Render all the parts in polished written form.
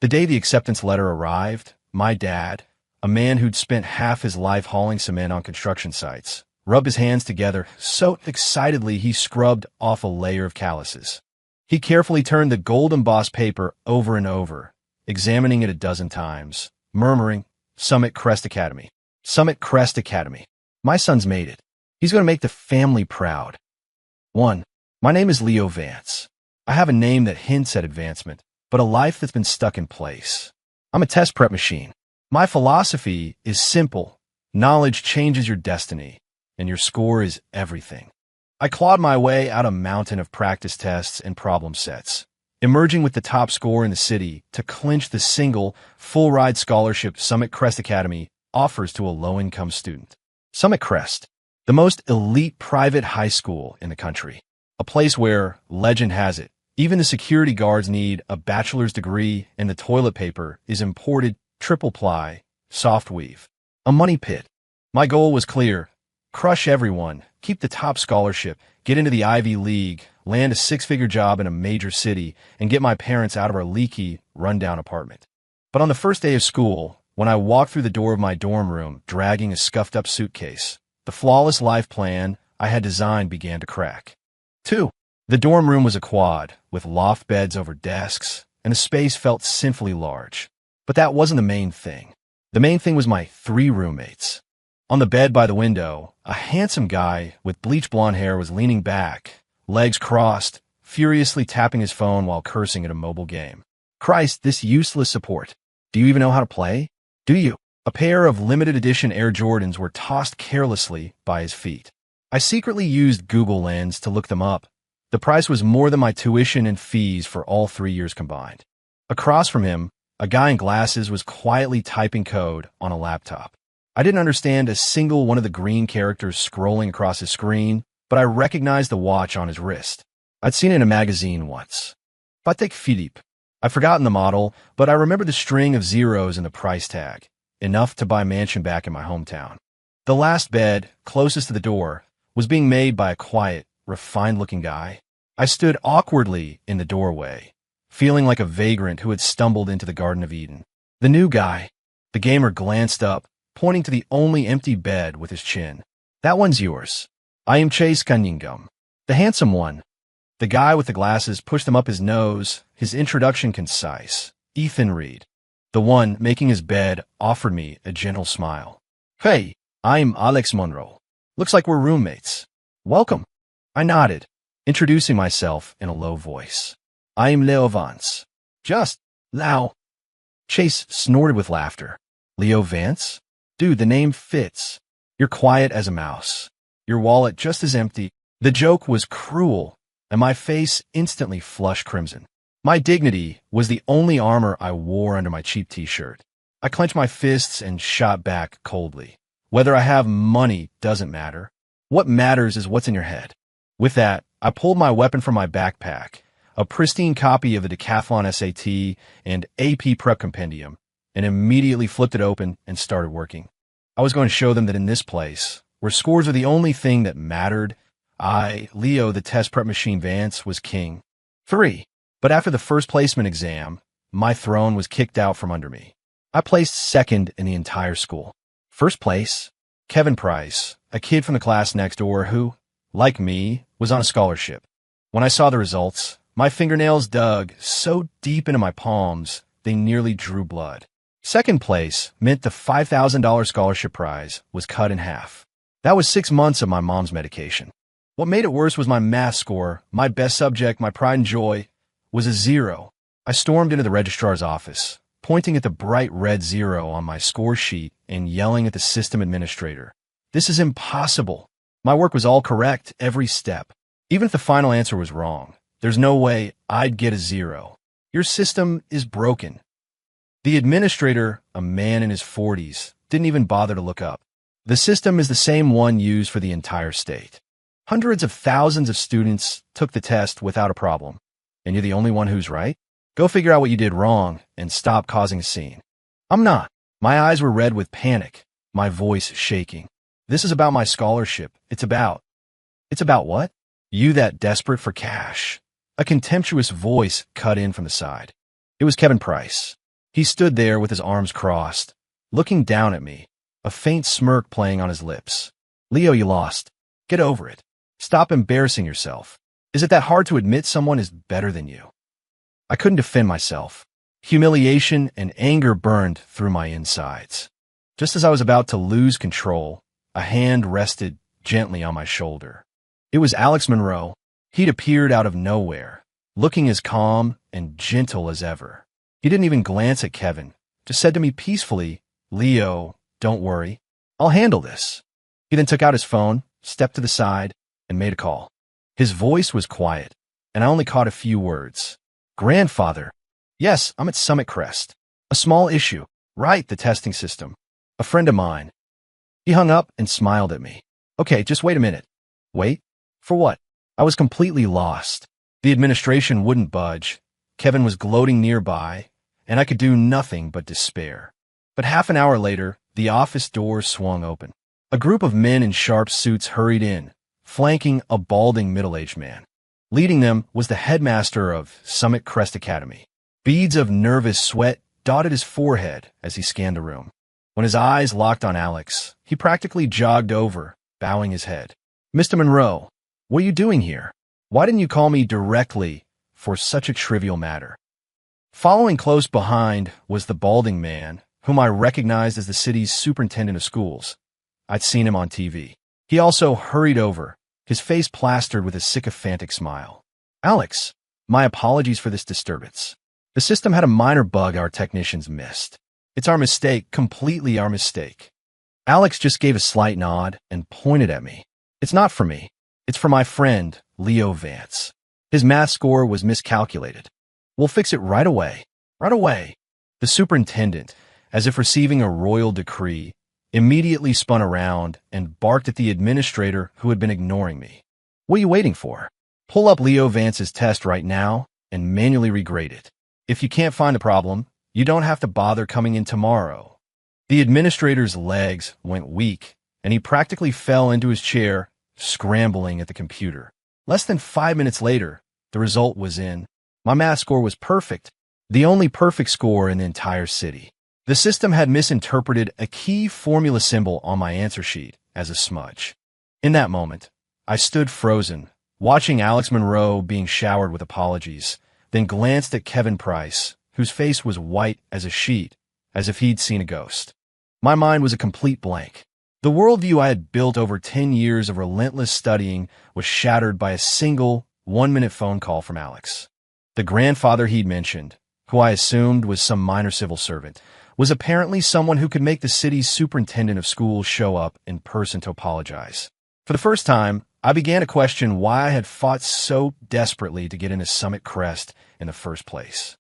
The day the acceptance letter arrived, my dad, a man who'd spent half his life hauling cement on construction sites, rubbed his hands together so excitedly he scrubbed off a layer of calluses. He carefully turned the gold embossed paper over and over, examining it a dozen times, murmuring, "Summit Crest Academy. Summit Crest Academy. My son's made it. He's going to make the family proud." 1. My name is Leo Vance. I have a name that hints at advancement, but a life that's been stuck in place. I'm a test prep machine. My philosophy is simple. Knowledge changes your destiny, and your score is everything. I clawed my way out a mountain of practice tests and problem sets, emerging with the top score in the city to clinch the single, full-ride scholarship Summit Crest Academy offers to a low-income student. Summit Crest, the most elite private high school in the country. A place where, legend has it, even the security guards need a bachelor's degree and the toilet paper is imported triple ply, soft weave. A money pit. My goal was clear. Crush everyone, keep the top scholarship, get into the Ivy League, land a six-figure job in a major city, and get my parents out of our leaky, rundown apartment. But on the first day of school, when I walked through the door of my dorm room dragging a scuffed-up suitcase, the flawless life plan I had designed began to crack. 2. The dorm room was a quad, with loft beds over desks, and the space felt sinfully large. But that wasn't the main thing. The main thing was my 3 roommates. On the bed by the window, a handsome guy with bleach blonde hair was leaning back, legs crossed, furiously tapping his phone while cursing at a mobile game. Christ, this useless support. Do you even know how to play? Do you? A pair of limited edition Air Jordans were tossed carelessly by his feet. I secretly used Google Lens to look them up. The price was more than my tuition and fees for all 3 years combined. Across from him, a guy in glasses was quietly typing code on a laptop. I didn't understand a single one of the green characters scrolling across his screen, but I recognized the watch on his wrist. I'd seen it in a magazine once. Patek Philippe. I'd forgotten the model, but I remembered the string of zeros in the price tag, enough to buy a mansion back in my hometown. The last bed, closest to the door, was being made by a quiet, refined-looking guy. I stood awkwardly in the doorway, feeling like a vagrant who had stumbled into the Garden of Eden. The new guy. The gamer glanced up, pointing to the only empty bed with his chin. "That one's yours. I am Chase Cunningham, the handsome one." The guy with the glasses pushed them up his nose, his introduction concise. "Ethan Reed." The one making his bed offered me a gentle smile. "Hey, I'm Alex Monroe. Looks like we're roommates. Welcome." I nodded, introducing myself in a low voice. "I'm Leo Vance." "Just Lao." Chase snorted with laughter. "Leo Vance? Dude, the name fits. You're quiet as a mouse. Your wallet just as empty." The joke was cruel, and my face instantly flushed crimson. My dignity was the only armor I wore under my cheap t-shirt. I clenched my fists and shot back coldly. Whether I have money doesn't matter. What matters is what's in your head. With that, I pulled my weapon from my backpack, a pristine copy of the Decathlon SAT and AP Prep Compendium, and immediately flipped it open and started working. I was going to show them that in this place, where scores are the only thing that mattered, I, Leo the test prep machine Vance, was king. 3. But after the first placement exam, my throne was kicked out from under me. I placed second in the entire school. First place, Kevin Price, a kid from the class next door who, like me, was on a scholarship. When I saw the results, my fingernails dug so deep into my palms, they nearly drew blood. Second place meant the $5,000 scholarship prize was cut in half. That was 6 months of my mom's medication. What made it worse was my math score, my best subject, my pride and joy, was a 0. I stormed into the registrar's office, pointing at the bright red 0 on my score sheet and yelling at the system administrator. "This is impossible. My work was all correct every step. Even if the final answer was wrong, there's no way I'd get a 0. Your system is broken." The administrator, a man in his 40s, didn't even bother to look up. The system is the same one used for the entire state. Hundreds of thousands of students took the test without a problem. And you're the only one who's right? Go figure out what you did wrong and stop causing a scene. I'm not. My eyes were red with panic, my voice shaking. This is about my scholarship. It's about what? You that desperate for cash. A contemptuous voice cut in from the side. It was Kevin Price. He stood there with his arms crossed, looking down at me, a faint smirk playing on his lips. Leo, you lost. Get over it. Stop embarrassing yourself. Is it that hard to admit someone is better than you? I couldn't defend myself. Humiliation and anger burned through my insides. Just as I was about to lose control, a hand rested gently on my shoulder. It was Alex Monroe. He'd appeared out of nowhere, looking as calm and gentle as ever. He didn't even glance at Kevin, just said to me peacefully, "Leo, don't worry. I'll handle this." He then took out his phone, stepped to the side, and made a call. His voice was quiet, and I only caught a few words. "Grandfather. Yes, I'm at Summit Crest. A small issue. Right, the testing system. A friend of mine." He hung up and smiled at me. "Okay, just wait a minute." Wait? For what? I was completely lost. The administration wouldn't budge. Kevin was gloating nearby, and I could do nothing but despair. But half an hour later, the office doors swung open. A group of men in sharp suits hurried in, flanking a balding middle-aged man. Leading them was the headmaster of Summit Crest Academy. Beads of nervous sweat dotted his forehead as he scanned the room. When his eyes locked on Alex, he practically jogged over, bowing his head. "Mr. Monroe, what are you doing here? Why didn't you call me directly for such a trivial matter?" Following close behind was the balding man, whom I recognized as the city's superintendent of schools. I'd seen him on TV. He also hurried over, his face plastered with a sycophantic smile. "Alex, my apologies for this disturbance. The system had a minor bug our technicians missed. It's our mistake, completely our mistake." Alex just gave a slight nod and pointed at me. "It's not for me. It's for my friend, Leo Vance. His math score was miscalculated. We'll fix it right away. Right away." The superintendent, as if receiving a royal decree, immediately spun around and barked at the administrator who had been ignoring me. "What are you waiting for? Pull up Leo Vance's test right now and manually regrade it. If you can't find the problem, you don't have to bother coming in tomorrow." The administrator's legs went weak, and he practically fell into his chair, scrambling at the computer. Less than 5 minutes later, the result was in. My math score was perfect, the only perfect score in the entire city. The system had misinterpreted a key formula symbol on my answer sheet as a smudge. In that moment, I stood frozen, watching Alex Monroe being showered with apologies, then glanced at Kevin Price, whose face was white as a sheet, as if he'd seen a ghost. My mind was a complete blank. The worldview I had built over 10 years of relentless studying was shattered by a single 1-minute phone call from Alex. The grandfather he'd mentioned, who I assumed was some minor civil servant, was apparently someone who could make the city's superintendent of schools show up in person to apologize. For the first time, I began to question why I had fought so desperately to get into Summit Crest in the first place.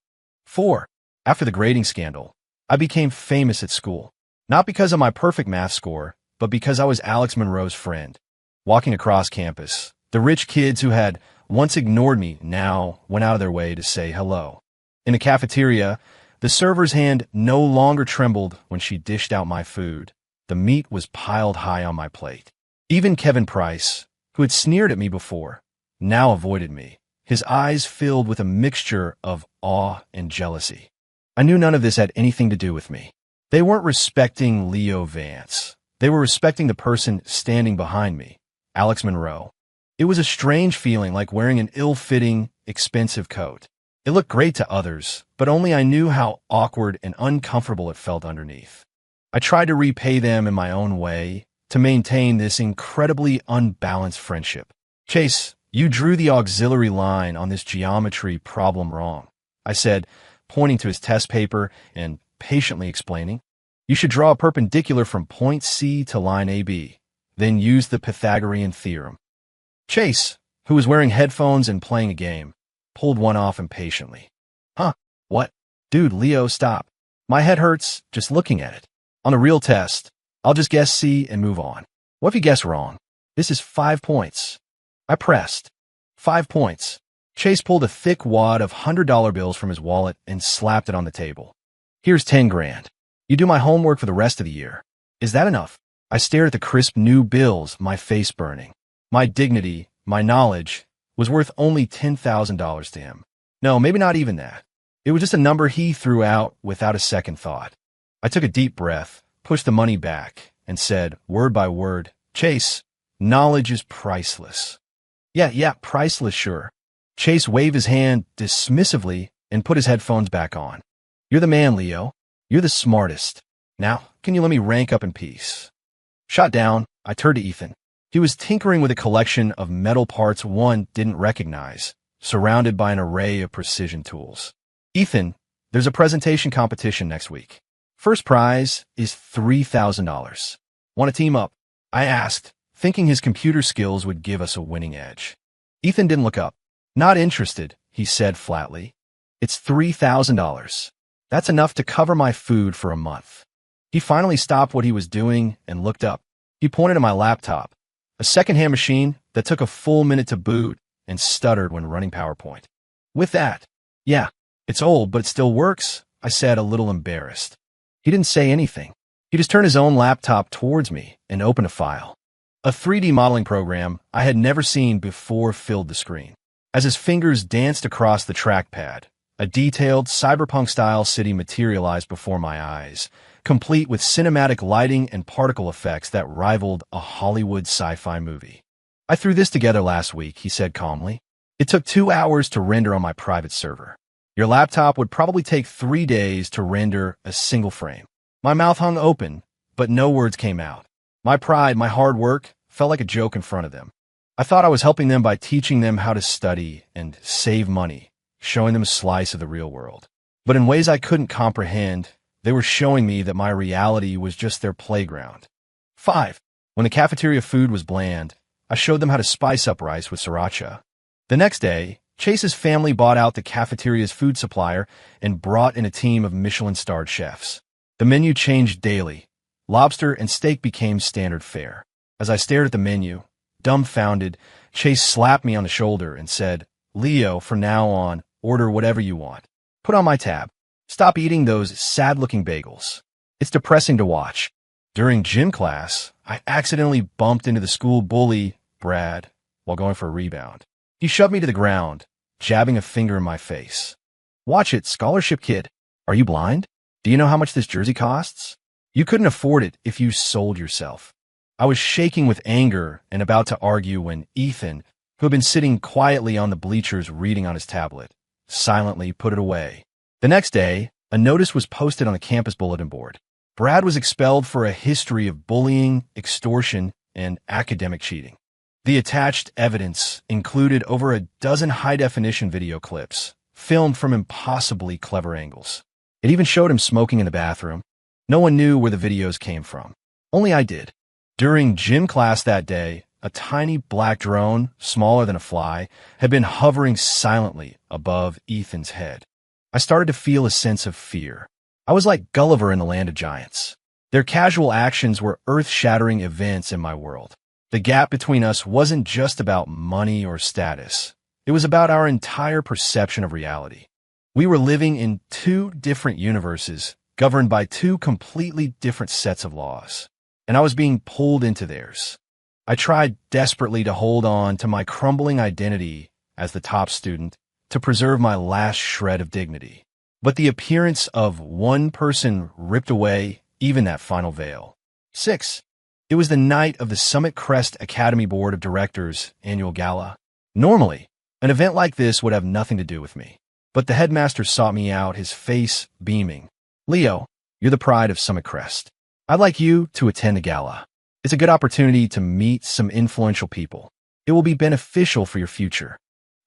4. After the grading scandal, I became famous at school, not because of my perfect math score, but because I was Alex Monroe's friend. Walking across campus, the rich kids who had once ignored me now went out of their way to say hello. In the cafeteria, the server's hand no longer trembled when she dished out my food. The meat was piled high on my plate. Even Kevin Price, who had sneered at me before, now avoided me, his eyes filled with a mixture of awe and jealousy. I knew none of this had anything to do with me. They weren't respecting Leo Vance. They were respecting the person standing behind me, Alex Monroe. It was a strange feeling, like wearing an ill-fitting, expensive coat. It looked great to others, but only I knew how awkward and uncomfortable it felt underneath. I tried to repay them in my own way, to maintain this incredibly unbalanced friendship. "Chase, you drew the auxiliary line on this geometry problem wrong," I said, pointing to his test paper and patiently explaining. "You should draw a perpendicular from point C to line AB, then use the Pythagorean theorem." Chase, who was wearing headphones and playing a game, pulled one off impatiently. "Huh? What? Dude, Leo, stop. My head hurts just looking at it. On the real test, I'll just guess C and move on. What if you guess wrong? This is 5 points." I pressed. 5 points. Chase pulled a thick wad of $100 bills from his wallet and slapped it on the table. "Here's 10 grand. You do my homework for the rest of the year. Is that enough?" I stared at the crisp new bills, my face burning. My dignity, my knowledge, was worth only $10,000 to him. No, maybe not even that. It was just a number he threw out without a second thought. I took a deep breath, pushed the money back, and said, word by word, Chase, knowledge is priceless. Yeah, priceless, sure. Chase waved his hand dismissively and put his headphones back on. You're the man, Leo. You're the smartest. Now, can you let me rank up in peace? Shot down, I turned to Ethan. He was tinkering with a collection of metal parts one didn't recognize, surrounded by an array of precision tools. Ethan, there's a presentation competition next week. First prize is $3,000. Want to team up? I asked, thinking his computer skills would give us a winning edge. Ethan didn't look up. Not interested, he said flatly. It's $3,000. That's enough to cover my food for a month. He finally stopped what he was doing and looked up. He pointed at my laptop, a second-hand machine that took a full minute to boot and stuttered when running PowerPoint. With that, yeah, it's old, but it still works, I said, a little embarrassed. He didn't say anything. He just turned his own laptop towards me and opened a file. A 3D modeling program I had never seen before filled the screen. As his fingers danced across the trackpad, a detailed cyberpunk-style city materialized before my eyes, complete with cinematic lighting and particle effects that rivaled a Hollywood sci-fi movie. I threw this together last week, he said calmly. It took 2 hours to render on my private server. Your laptop would probably take 3 days to render a single frame. My mouth hung open, but no words came out. My pride, my hard work, felt like a joke in front of them. I thought I was helping them by teaching them how to study and save money, showing them a slice of the real world. But in ways I couldn't comprehend, they were showing me that my reality was just their playground. 5. When the cafeteria food was bland, I showed them how to spice up rice with sriracha. The next day, Chase's family bought out the cafeteria's food supplier and brought in a team of Michelin-starred chefs. The menu changed daily. Lobster and steak became standard fare. As I stared at the menu, dumbfounded, Chase slapped me on the shoulder and said, Leo, from now on, order whatever you want. Put on my tab. Stop eating those sad-looking bagels. It's depressing to watch. During gym class, I accidentally bumped into the school bully, Brad, while going for a rebound. He shoved me to the ground, jabbing a finger in my face. Watch it, scholarship kid. Are you blind? Do you know how much this jersey costs? You couldn't afford it if you sold yourself. I was shaking with anger and about to argue when Ethan, who had been sitting quietly on the bleachers reading on his tablet, silently put it away. The next day, a notice was posted on the campus bulletin board. Brad was expelled for a history of bullying, extortion, and academic cheating. The attached evidence included over a dozen high-definition video clips, filmed from impossibly clever angles. It even showed him smoking in the bathroom. No one knew where the videos came from. Only I did. During gym class that day, a tiny black drone, smaller than a fly, had been hovering silently above Ethan's head. I started to feel a sense of fear. I was like Gulliver in the Land of Giants. Their casual actions were earth-shattering events in my world. The gap between us wasn't just about money or status. It was about our entire perception of reality. We were living in 2 different universes, governed by 2 completely different sets of laws. And I was being pulled into theirs. I tried desperately to hold on to my crumbling identity as the top student to preserve my last shred of dignity. But the appearance of one person ripped away even that final veil. 6. It was the night of the Summit Crest Academy Board of Directors annual gala. Normally, an event like this would have nothing to do with me. But the headmaster sought me out, his face beaming. Leo, you're the pride of Summit Crest. I'd like you to attend the gala. It's a good opportunity to meet some influential people. It will be beneficial for your future.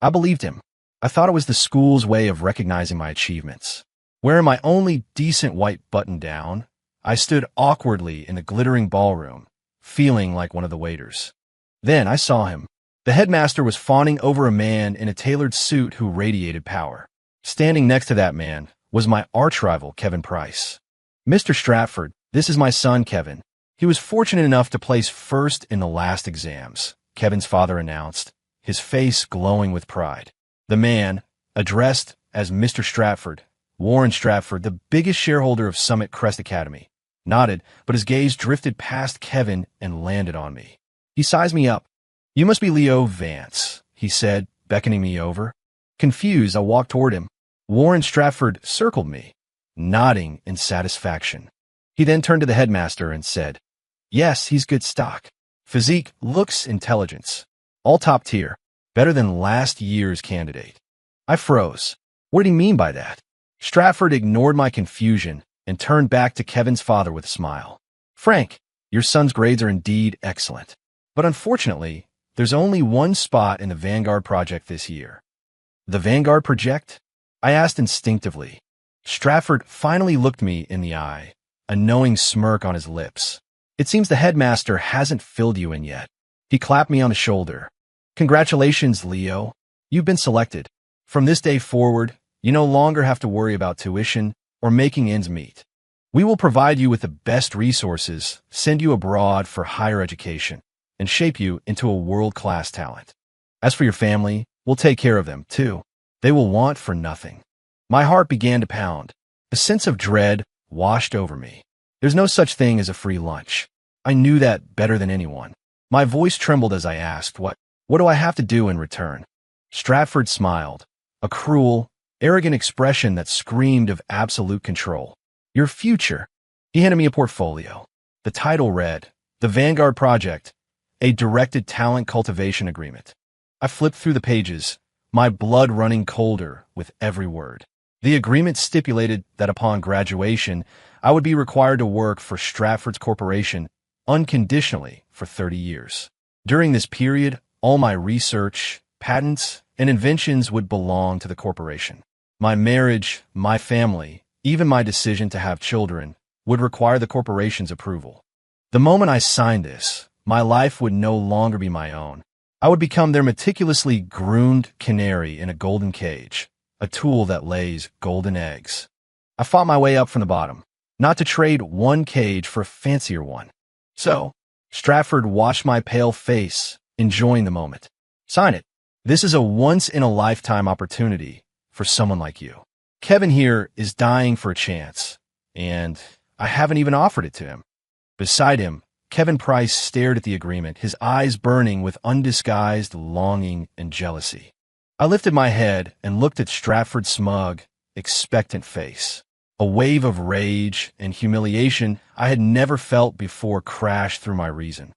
I believed him. I thought it was the school's way of recognizing my achievements. Wearing my only decent white button-down, I stood awkwardly in the glittering ballroom, feeling like one of the waiters. Then I saw him. The headmaster was fawning over a man in a tailored suit who radiated power. Standing next to that man was my arch-rival, Kevin Price. Mr. Stratford, this is my son, Kevin. He was fortunate enough to place first in the last exams, Kevin's father announced, his face glowing with pride. The man, addressed as Mr. Stratford, Warren Stratford, the biggest shareholder of Summit Crest Academy, nodded, but his gaze drifted past Kevin and landed on me. He sized me up. You must be Leo Vance, he said, beckoning me over. Confused, I walked toward him. Warren Stratford circled me, nodding in satisfaction. He then turned to the headmaster and said, "Yes, he's good stock. Physique, looks, intelligence. All top tier. Better than last year's candidate." I froze. What did he mean by that? Stratford ignored my confusion and turned back to Kevin's father with a smile. "Frank, your son's grades are indeed excellent. But unfortunately, there's only one spot in the Vanguard project this year." "The Vanguard project?" I asked instinctively. Stratford finally looked me in the eye, a knowing smirk on his lips. "It seems the headmaster hasn't filled you in yet." He clapped me on the shoulder. "Congratulations, Leo. You've been selected. From this day forward, you no longer have to worry about tuition or making ends meet. We will provide you with the best resources, send you abroad for higher education, and shape you into a world-class talent. As for your family, we'll take care of them, too. They will want for nothing." My heart began to pound. A sense of dread washed over me. There's no such thing as a free lunch. I knew that better than anyone. My voice trembled as I asked, What do I have to do in return?" Stratford smiled, a cruel, arrogant expression that screamed of absolute control. "Your future." He handed me a portfolio. The title read, "The Vanguard Project, a Directed Talent Cultivation Agreement." I flipped through the pages, my blood running colder with every word. The agreement stipulated that upon graduation, I would be required to work for Stratford's corporation unconditionally for 30 years. During this period, all my research, patents, and inventions would belong to the corporation. My marriage, my family, even my decision to have children, would require the corporation's approval. The moment I signed this, my life would no longer be my own. I would become their meticulously groomed canary in a golden cage, a tool that lays golden eggs. I fought my way up from the bottom, not to trade one cage for a fancier one. "So," Stratford watched my pale face, enjoying the moment. "Sign it. This is a once-in-a-lifetime opportunity for someone like you. Kevin here is dying for a chance, and I haven't even offered it to him." Beside him, Kevin Price stared at the agreement, his eyes burning with undisguised longing and jealousy. I lifted my head and looked at Stratford's smug, expectant face. A wave of rage and humiliation I had never felt before crashed through my reason.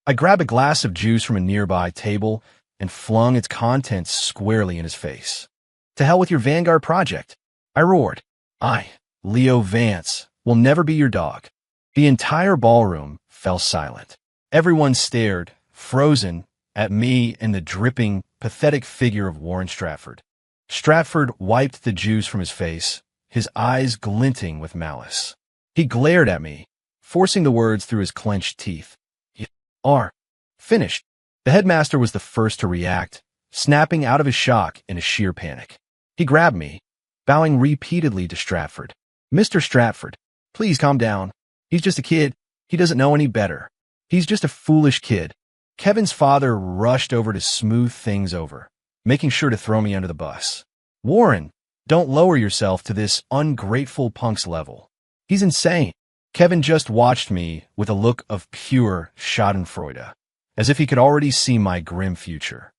I grabbed a glass of juice from a nearby table and flung its contents squarely in his face. "To hell with your Vanguard project," I roared. "I, Leo Vance, will never be your dog." The entire ballroom fell silent. Everyone stared, frozen, at me and the dripping, pathetic figure of Warren Stratford. Stratford wiped the juice from his face, his eyes glinting with malice. He glared at me, forcing the words through his clenched teeth. "You are finished." The headmaster was the first to react, snapping out of his shock in a sheer panic. He grabbed me, bowing repeatedly to Stratford. "Mr. Stratford, please calm down. He's just a kid. He doesn't know any better. He's just a foolish kid." Kevin's father rushed over to smooth things over, making sure to throw me under the bus. "Warren, don't lower yourself to this ungrateful punk's level. He's insane." Kevin just watched me with a look of pure schadenfreude, as if he could already see my grim future.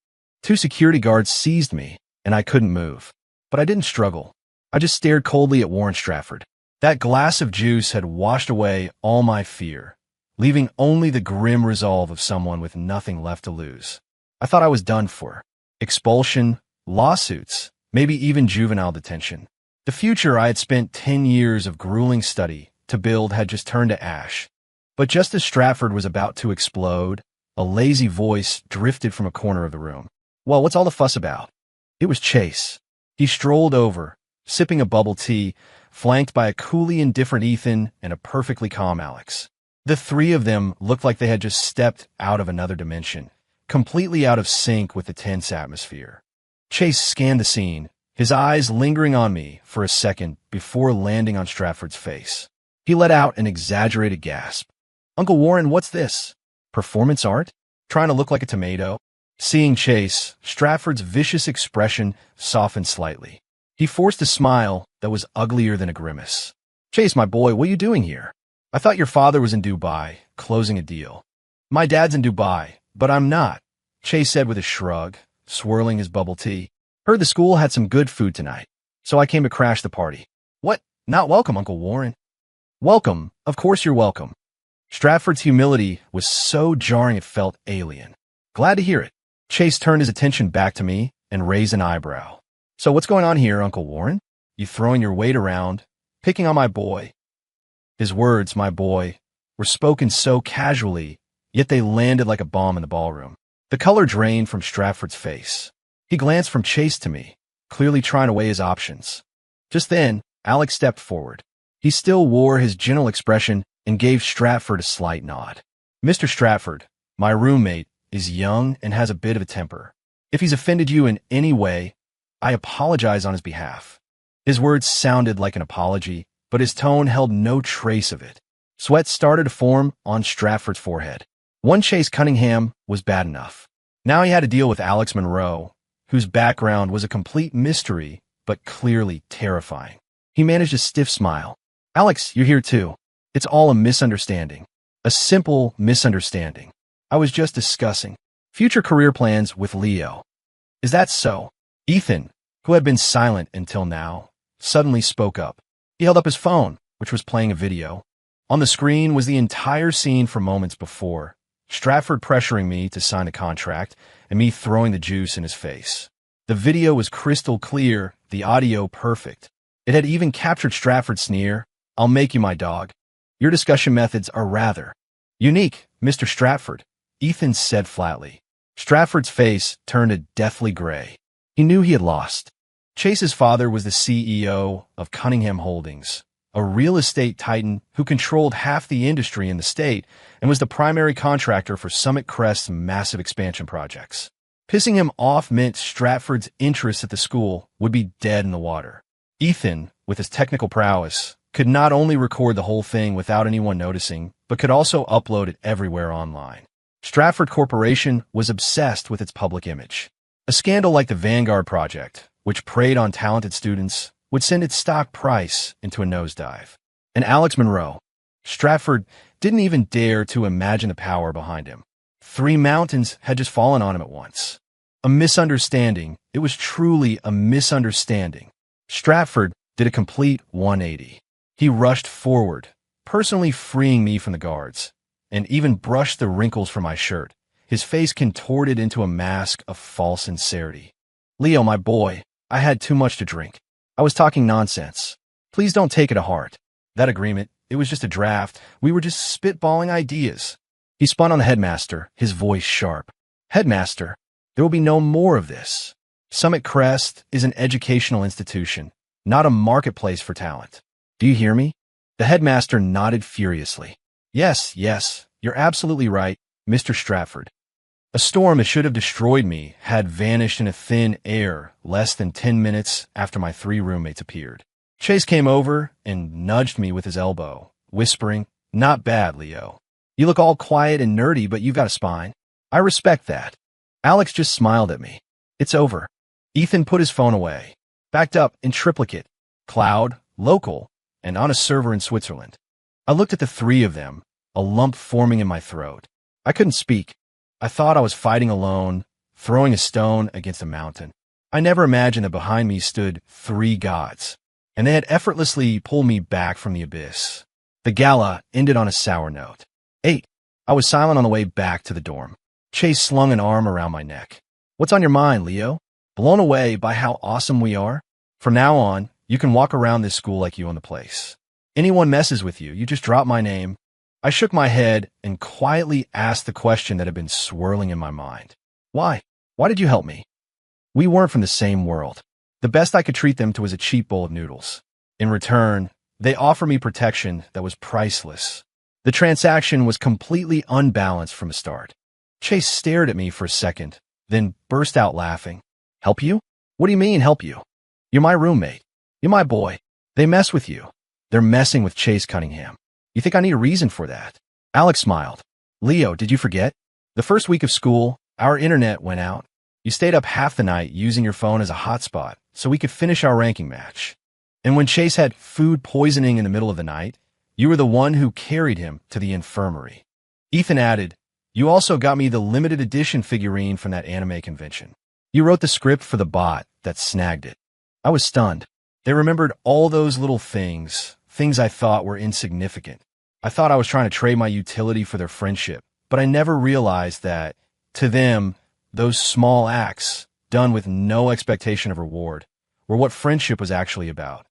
2 security guards seized me, and I couldn't move. But I didn't struggle. I just stared coldly at Warren Stratford. That glass of juice had washed away all my fear, leaving only the grim resolve of someone with nothing left to lose. I thought I was done for. Expulsion, lawsuits, maybe even juvenile detention. The future I had spent 10 years of grueling study to build had just turned to ash. But just as Stratford was about to explode, a lazy voice drifted from a corner of the room. "Well, what's all the fuss about?" It was Chase. He strolled over, sipping a bubble tea, flanked by a coolly indifferent Ethan and a perfectly calm Alex. The 3 of them looked like they had just stepped out of another dimension, completely out of sync with the tense atmosphere. Chase scanned the scene, his eyes lingering on me for a second before landing on Stratford's face. He let out an exaggerated gasp. "Uncle Warren, what's this? Performance art? Trying to look like a tomato?" Seeing Chase, Stratford's vicious expression softened slightly. He forced a smile that was uglier than a grimace. "Chase, my boy, what are you doing here? I thought your father was in Dubai, closing a deal." "My dad's in Dubai, but I'm not," Chase said with a shrug, swirling his bubble tea. "Heard the school had some good food tonight, so I came to crash the party. What? Not welcome, Uncle Warren. Welcome. Of course you're welcome. Stratford's humility was so jarring it felt alien. Glad to hear it. Chase turned his attention back to me and raised an eyebrow. So what's going on here, Uncle Warren? You throwing your weight around, picking on my boy. His words, my boy, were spoken so casually, yet they landed like a bomb in the ballroom. The color drained from Stratford's face. He glanced from Chase to me, clearly trying to weigh his options. Just then, Alex stepped forward. He still wore his gentle expression and gave Stratford a slight nod. Mr. Stratford, my roommate, is young and has a bit of a temper. If he's offended you in any way, I apologize on his behalf. His words sounded like an apology, but his tone held no trace of it. Sweat started to form on Stratford's forehead. One Chase Cunningham was bad enough. Now he had to deal with Alex Monroe, whose background was a complete mystery, but clearly terrifying. He managed a stiff smile. Alex, you're here too. It's all a misunderstanding. A simple misunderstanding. I was just discussing future career plans with Leo. Is that so? Ethan, who had been silent until now, suddenly spoke up. He held up his phone, which was playing a video. On the screen was the entire scene from moments before, Stratford pressuring me to sign a contract and me throwing the juice in his face. The video was crystal clear, the audio perfect. It had even captured Stratford's sneer, "I'll make you my dog. Your discussion methods are rather unique, Mr. Stratford," Ethan said flatly. Stratford's face turned a deathly gray. He knew he had lost. Chase's father was the CEO of Cunningham Holdings, a real estate titan who controlled half the industry in the state and was the primary contractor for Summit Crest's massive expansion projects. Pissing him off meant Stratford's interest at the school would be dead in the water. Ethan, with his technical prowess, could not only record the whole thing without anyone noticing, but could also upload it everywhere online. Stratford Corporation was obsessed with its public image. A scandal like the Vanguard Project, which preyed on talented students, would send its stock price into a nosedive. And Alex Monroe, Stratford didn't even dare to imagine the power behind him. 3 mountains had just fallen on him at once. A misunderstanding. It was truly a misunderstanding. Stratford did a complete 180. He rushed forward, personally freeing me from the guards, and even brushed the wrinkles from my shirt, his face contorted into a mask of false sincerity. Leo, my boy, I had too much to drink. I was talking nonsense. Please don't take it to heart. That agreement, it was just a draft. We were just spitballing ideas. He spun on the headmaster, his voice sharp. Headmaster, there will be no more of this. Summit Crest is an educational institution, not a marketplace for talent. Do you hear me? The headmaster nodded furiously. Yes, you're absolutely right, Mr. Stratford. A storm that should have destroyed me had vanished in a thin air less than 10 minutes after my 3 roommates appeared. Chase came over and nudged me with his elbow, whispering, "Not bad, Leo. You look all quiet and nerdy, but you've got a spine. I respect that." Alex just smiled at me. It's over. Ethan put his phone away, backed up in triplicate, cloud, local, and on a server in Switzerland. I looked at the 3 of them, a lump forming in my throat. I couldn't speak. I thought I was fighting alone, throwing a stone against a mountain. I never imagined that behind me stood 3 gods, and they had effortlessly pulled me back from the abyss. The gala ended on a sour note. 8. I was silent on the way back to the dorm. Chase slung an arm around my neck. What's on your mind, Leo? Blown away by how awesome we are? From now on, you can walk around this school like you own the place. Anyone messes with you, you just drop my name. I shook my head and quietly asked the question that had been swirling in my mind. Why? Why did you help me? We weren't from the same world. The best I could treat them to was a cheap bowl of noodles. In return, they offered me protection that was priceless. The transaction was completely unbalanced from the start. Chase stared at me for a second, then burst out laughing. Help you? What do you mean, help you? You're my roommate. You're my boy. They mess with you. They're messing with Chase Cunningham. You think I need a reason for that? Alex smiled. Leo, did you forget? The first week of school, our internet went out. You stayed up half the night using your phone as a hotspot so we could finish our ranking match. And when Chase had food poisoning in the middle of the night, you were the one who carried him to the infirmary. Ethan added, you also got me the limited edition figurine from that anime convention. You wrote the script for the bot that snagged it. I was stunned. They remembered all those little things, things I thought were insignificant. I thought I was trying to trade my utility for their friendship, but I never realized that, to them, those small acts, done with no expectation of reward, were what friendship was actually about.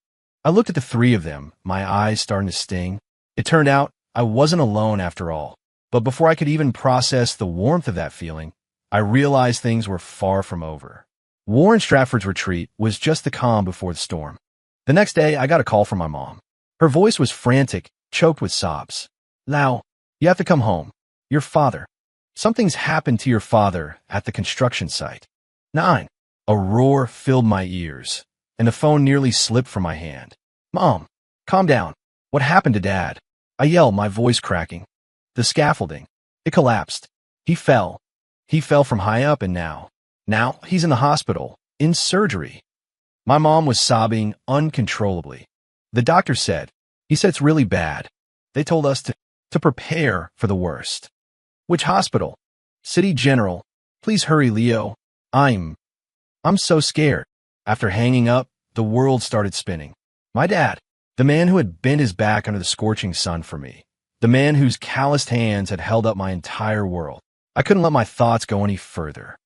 I looked at the three of them, my eyes starting to sting. It turned out I wasn't alone after all. But before I could even process the warmth of that feeling, I realized things were far from over. Warren Stratford's retreat was just the calm before the storm. The next day, I got a call from my mom. Her voice was frantic, choked with sobs. "Lau, you have to come home. Your father. Something's happened to your father at the construction site." 9. A roar filled my ears, and the phone nearly slipped from my hand. "Mom, calm down. What happened to Dad?" I yelled, my voice cracking. "The scaffolding. It collapsed. He fell. He fell from high up and now he's in the hospital, in surgery." My mom was sobbing uncontrollably. "The doctor said, he said it's really bad. They told us to prepare for the worst." "Which hospital?" "City General. Please hurry, Leo. I'm so scared." After hanging up, the world started spinning. My dad, the man who had bent his back under the scorching sun for me, the man whose calloused hands had held up my entire world. I couldn't let my thoughts go any further.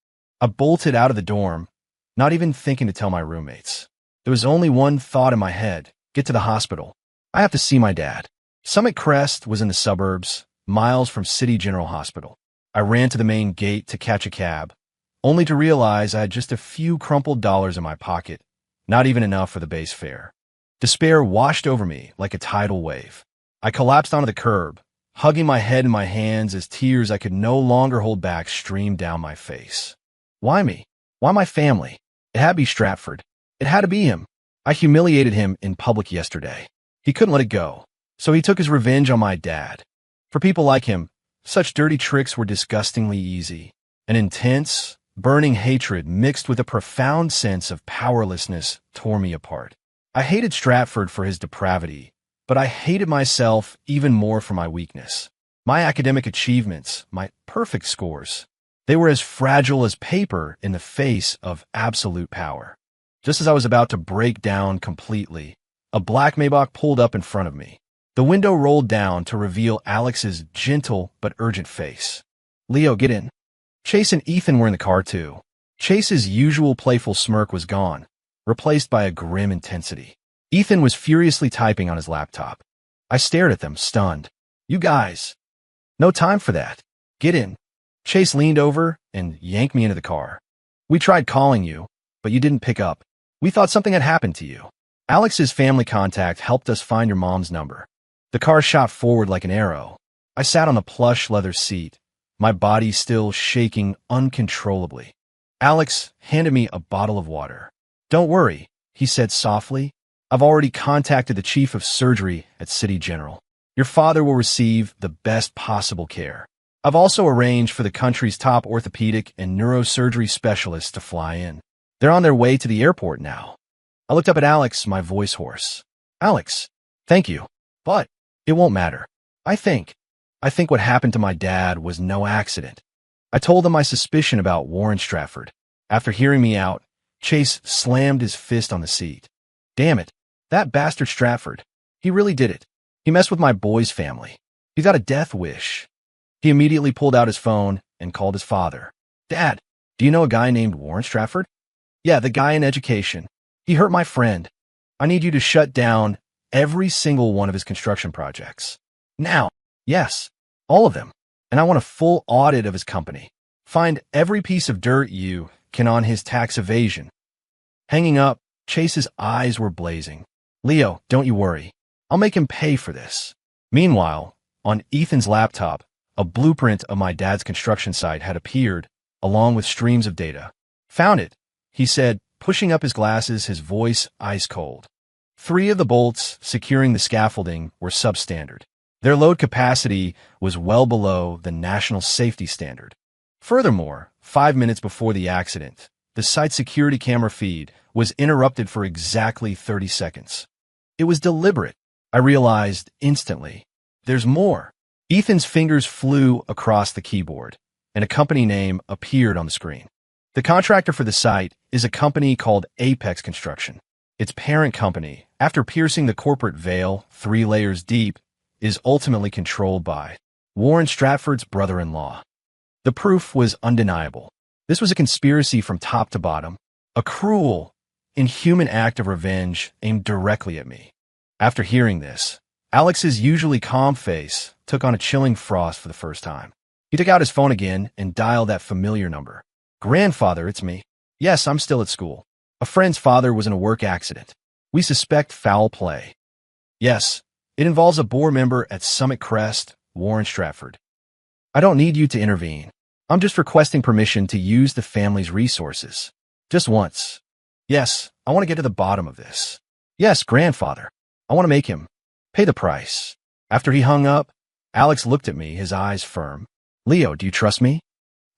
I bolted out of the dorm, not even thinking to tell my roommates. There was only one thought in my head: get to the hospital. I have to see my dad. Summit Crest was in the suburbs, miles from City General Hospital. I ran to the main gate to catch a cab, only to realize I had just a few crumpled dollars in my pocket, not even enough for the base fare. Despair washed over me like a tidal wave. I collapsed onto the curb, hugging my head in my hands as tears I could no longer hold back streamed down my face. Why me? Why my family? It had to be Stratford. It had to be him. I humiliated him in public yesterday. He couldn't let it go, so he took his revenge on my dad. For people like him, such dirty tricks were disgustingly easy. An intense, burning hatred mixed with a profound sense of powerlessness tore me apart. I hated Stratford for his depravity, but I hated myself even more for my weakness. My academic achievements, my perfect scores, they were as fragile as paper in the face of absolute power. Just as I was about to break down completely, a black Maybach pulled up in front of me. The window rolled down to reveal Alex's gentle but urgent face. "Leo, get in." Chase and Ethan were in the car too. Chase's usual playful smirk was gone, replaced by a grim intensity. Ethan was furiously typing on his laptop. I stared at them, stunned. "You guys, no time for that. Get in." Chase leaned over and yanked me into the car. "We tried calling you, but you didn't pick up. We thought something had happened to you. Alex's family contact helped us find your mom's number." The car shot forward like an arrow. I sat on the plush leather seat, my body still shaking uncontrollably. Alex handed me a bottle of water. "Don't worry," he said softly. "I've already contacted the chief of surgery at City General. Your father will receive the best possible care. I've also arranged for the country's top orthopedic and neurosurgery specialists to fly in. They're on their way to the airport now." I looked up at Alex, my voice hoarse. "Alex, thank you, but it won't matter. I think what happened to my dad was no accident." I told him my suspicion about Warren Stratford. After hearing me out, Chase slammed his fist on the seat. "Damn it, that bastard Stratford. He really did it. He messed with my boy's family. He's got a death wish." He immediately pulled out his phone and called his father. "Dad, do you know a guy named Warren Stratford?" "Yeah, the guy in education. He hurt my friend. I need you to shut down every single one of his construction projects. Now. Yes, all of them. And I want a full audit of his company. Find every piece of dirt you can on his tax evasion." Hanging up, Chase's eyes were blazing. "Leo, don't you worry. I'll make him pay for this." Meanwhile, on Ethan's laptop, a blueprint of my dad's construction site had appeared, along with streams of data. "Found it," he said, pushing up his glasses, his voice ice cold. 3 of the bolts securing the scaffolding were substandard. Their load capacity was well below the national safety standard. Furthermore, 5 minutes before the accident, the site security camera feed was interrupted for exactly 30 seconds. It was deliberate. I realized instantly. There's more. Ethan's fingers flew across the keyboard, and a company name appeared on the screen. The contractor for the site is a company called Apex Construction. its parent company, after piercing the corporate veil 3 layers deep, is ultimately controlled by Warren Stratford's brother-in-law. The proof was undeniable. This was a conspiracy from top to bottom, a cruel, inhuman act of revenge aimed directly at me. After hearing this, Alex's usually calm face took on a chilling frost for the first time. He took out his phone again and dialed that familiar number. "Grandfather, it's me. Yes, I'm still at school. A friend's father was in a work accident. We suspect foul play. Yes, it involves a board member at Summit Crest, Warren Stratford. I don't need you to intervene. I'm just requesting permission to use the family's resources. Just once. Yes, I want to get to the bottom of this. Yes, grandfather. I want to make him pay the price." After he hung up, Alex looked at me, his eyes firm. "Leo, do you trust me?"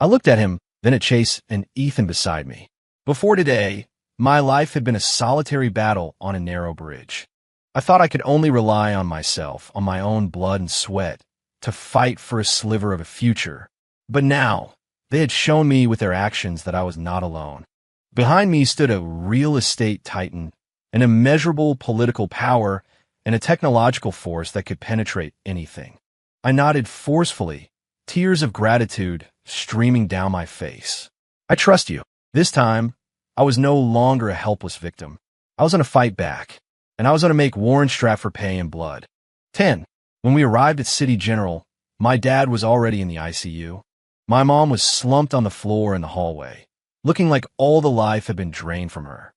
I looked at him, then at Chase and Ethan beside me. Before today, my life had been a solitary battle on a narrow bridge. I thought I could only rely on myself, on my own blood and sweat, to fight for a sliver of a future. But now, they had shown me with their actions that I was not alone. Behind me stood a real estate titan, an immeasurable political power, and a technological force that could penetrate anything. I nodded forcefully, tears of gratitude streaming down my face. "I trust you." This time, I was no longer a helpless victim. I was going to fight back, and I was going to make Warren Stratford pay in blood. 10. When we arrived at City General, my dad was already in the ICU. My mom was slumped on the floor in the hallway, looking like all the life had been drained from her.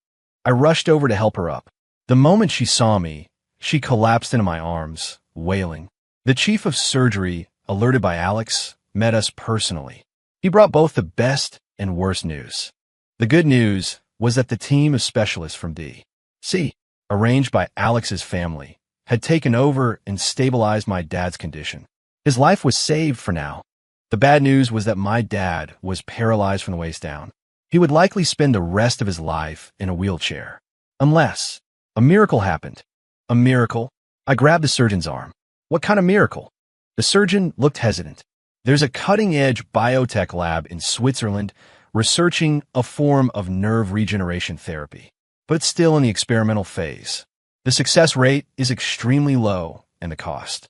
I rushed over to help her up. The moment she saw me, she collapsed into my arms, wailing. The chief of surgery, alerted by Alex, met us personally. He brought both the best and worst news. The good news was that the team of specialists from D.C., arranged by Alex's family, had taken over and stabilized my dad's condition. His life was saved for now. The bad news was that my dad was paralyzed from the waist down. He would likely spend the rest of his life in a wheelchair. Unless a miracle happened. A miracle? I grabbed the surgeon's arm. What kind of miracle? The surgeon looked hesitant. There's a cutting-edge biotech lab in Switzerland researching a form of nerve regeneration therapy, but it's still in the experimental phase. The success rate is extremely low, and the cost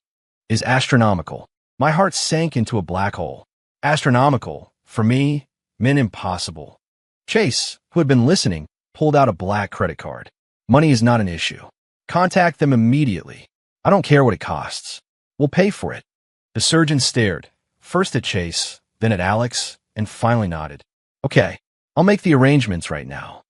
is astronomical. My heart sank into a black hole. Astronomical, for me, meant impossible. Chase, who had been listening, pulled out a black credit card. "Money is not an issue. Contact them immediately. I don't care what it costs. We'll pay for it." The surgeon stared, first at Chase, then at Alex, and finally nodded. "Okay, I'll make the arrangements right now."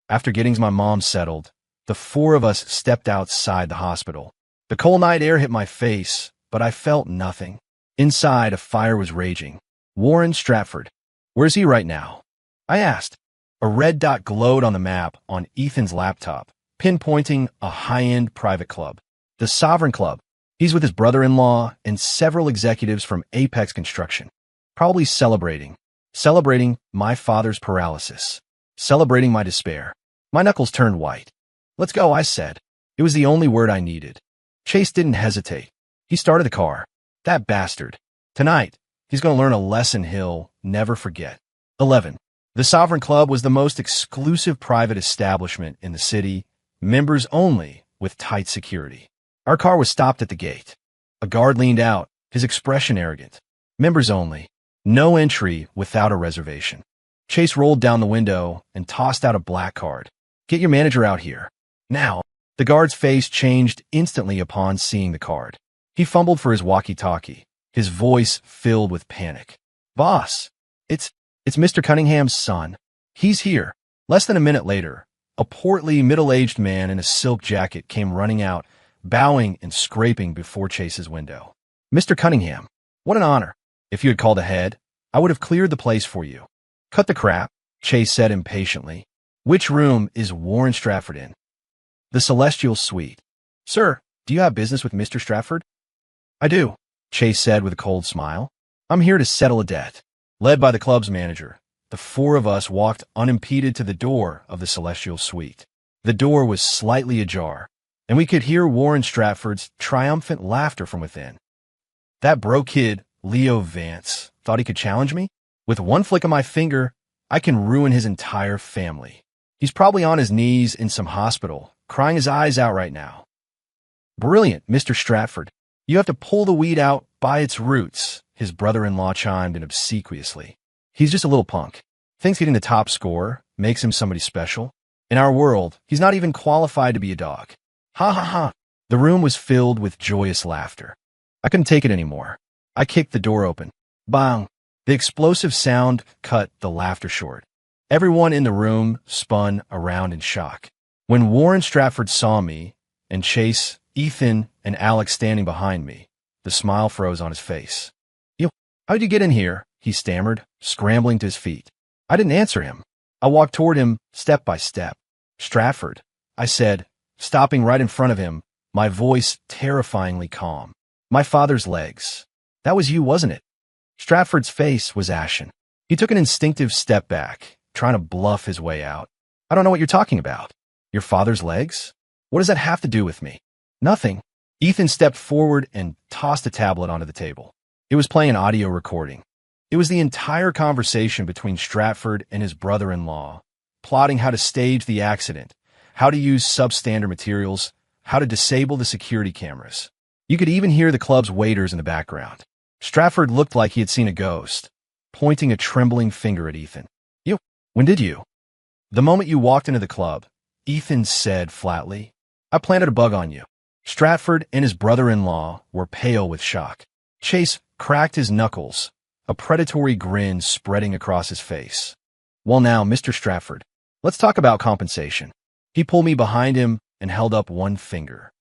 After getting my mom settled, the 4 of us stepped outside the hospital. The cold night air hit my face, but I felt nothing. Inside, a fire was raging. "Warren Stratford. Where's he right now?" I asked. A red dot glowed on the map on Ethan's laptop, pinpointing a high-end private club. The Sovereign Club. He's with his brother-in-law and several executives from Apex Construction. Probably celebrating. Celebrating my father's paralysis. Celebrating my despair. My knuckles turned white. "Let's go," I said. It was the only word I needed. Chase didn't hesitate. He started the car. That bastard. Tonight, he's going to learn a lesson he'll never forget. 11. The Sovereign Club was the most exclusive private establishment in the city, members only, with tight security. Our car was stopped at the gate. A guard leaned out, his expression arrogant. "Members only. No entry without a reservation." Chase rolled down the window and tossed out a black card. "Get your manager out here. Now." The guard's face changed instantly upon seeing the card. He fumbled for his walkie-talkie, his voice filled with panic. "Boss, it's Mr. Cunningham's son. He's here." Less than a minute later, a portly, middle-aged man in a silk jacket came running out, bowing and scraping before Chase's window. "Mr. Cunningham, what an honor. If you had called ahead, I would have cleared the place for you." "Cut the crap," Chase said impatiently. "Which room is Warren Stratford in?" "The Celestial Suite." "Sir, do you have business with Mr. Stratford?" "I do," Chase said with a cold smile. "I'm here to settle a debt." Led by the club's manager, the 4 of us walked unimpeded to the door of the Celestial Suite. The door was slightly ajar, and we could hear Warren Stratford's triumphant laughter from within. That broke kid, Leo Vance, thought he could challenge me? With one flick of my finger, I can ruin his entire family. He's probably on his knees in some hospital, crying his eyes out right now. Brilliant, Mr. Stratford. You have to pull the weed out by its roots, his brother-in-law chimed in obsequiously. He's just a little punk. Thinks getting the top score makes him somebody special. In our world, he's not even qualified to be a dog. Ha ha ha. The room was filled with joyous laughter. I couldn't take it anymore. I kicked the door open. Bang! The explosive sound cut the laughter short. Everyone in the room spun around in shock. When Warren Stratford saw me, and Chase, Ethan, and Alex standing behind me, the smile froze on his face. How'd you get in here? He stammered, scrambling to his feet. I didn't answer him. I walked toward him, step by step. Stratford, I said, stopping right in front of him, my voice terrifyingly calm. My father's legs. That was you, wasn't it? Stratford's face was ashen. He took an instinctive step back, trying to bluff his way out. I don't know what you're talking about. Your father's legs? What does that have to do with me? Nothing. Ethan stepped forward and tossed a tablet onto the table. It was playing an audio recording. It was the entire conversation between Stratford and his brother-in-law, plotting how to stage the accident, how to use substandard materials, how to disable the security cameras. You could even hear the club's waiters in the background. Stratford looked like he had seen a ghost, pointing a trembling finger at Ethan. When did you? The moment you walked into the club, Ethan said flatly. I planted a bug on you. Stratford and his brother-in-law were pale with shock. Chase cracked his knuckles, a predatory grin spreading across his face. Well now, Mr. Stratford, let's talk about compensation. He pulled me behind him and held up one finger.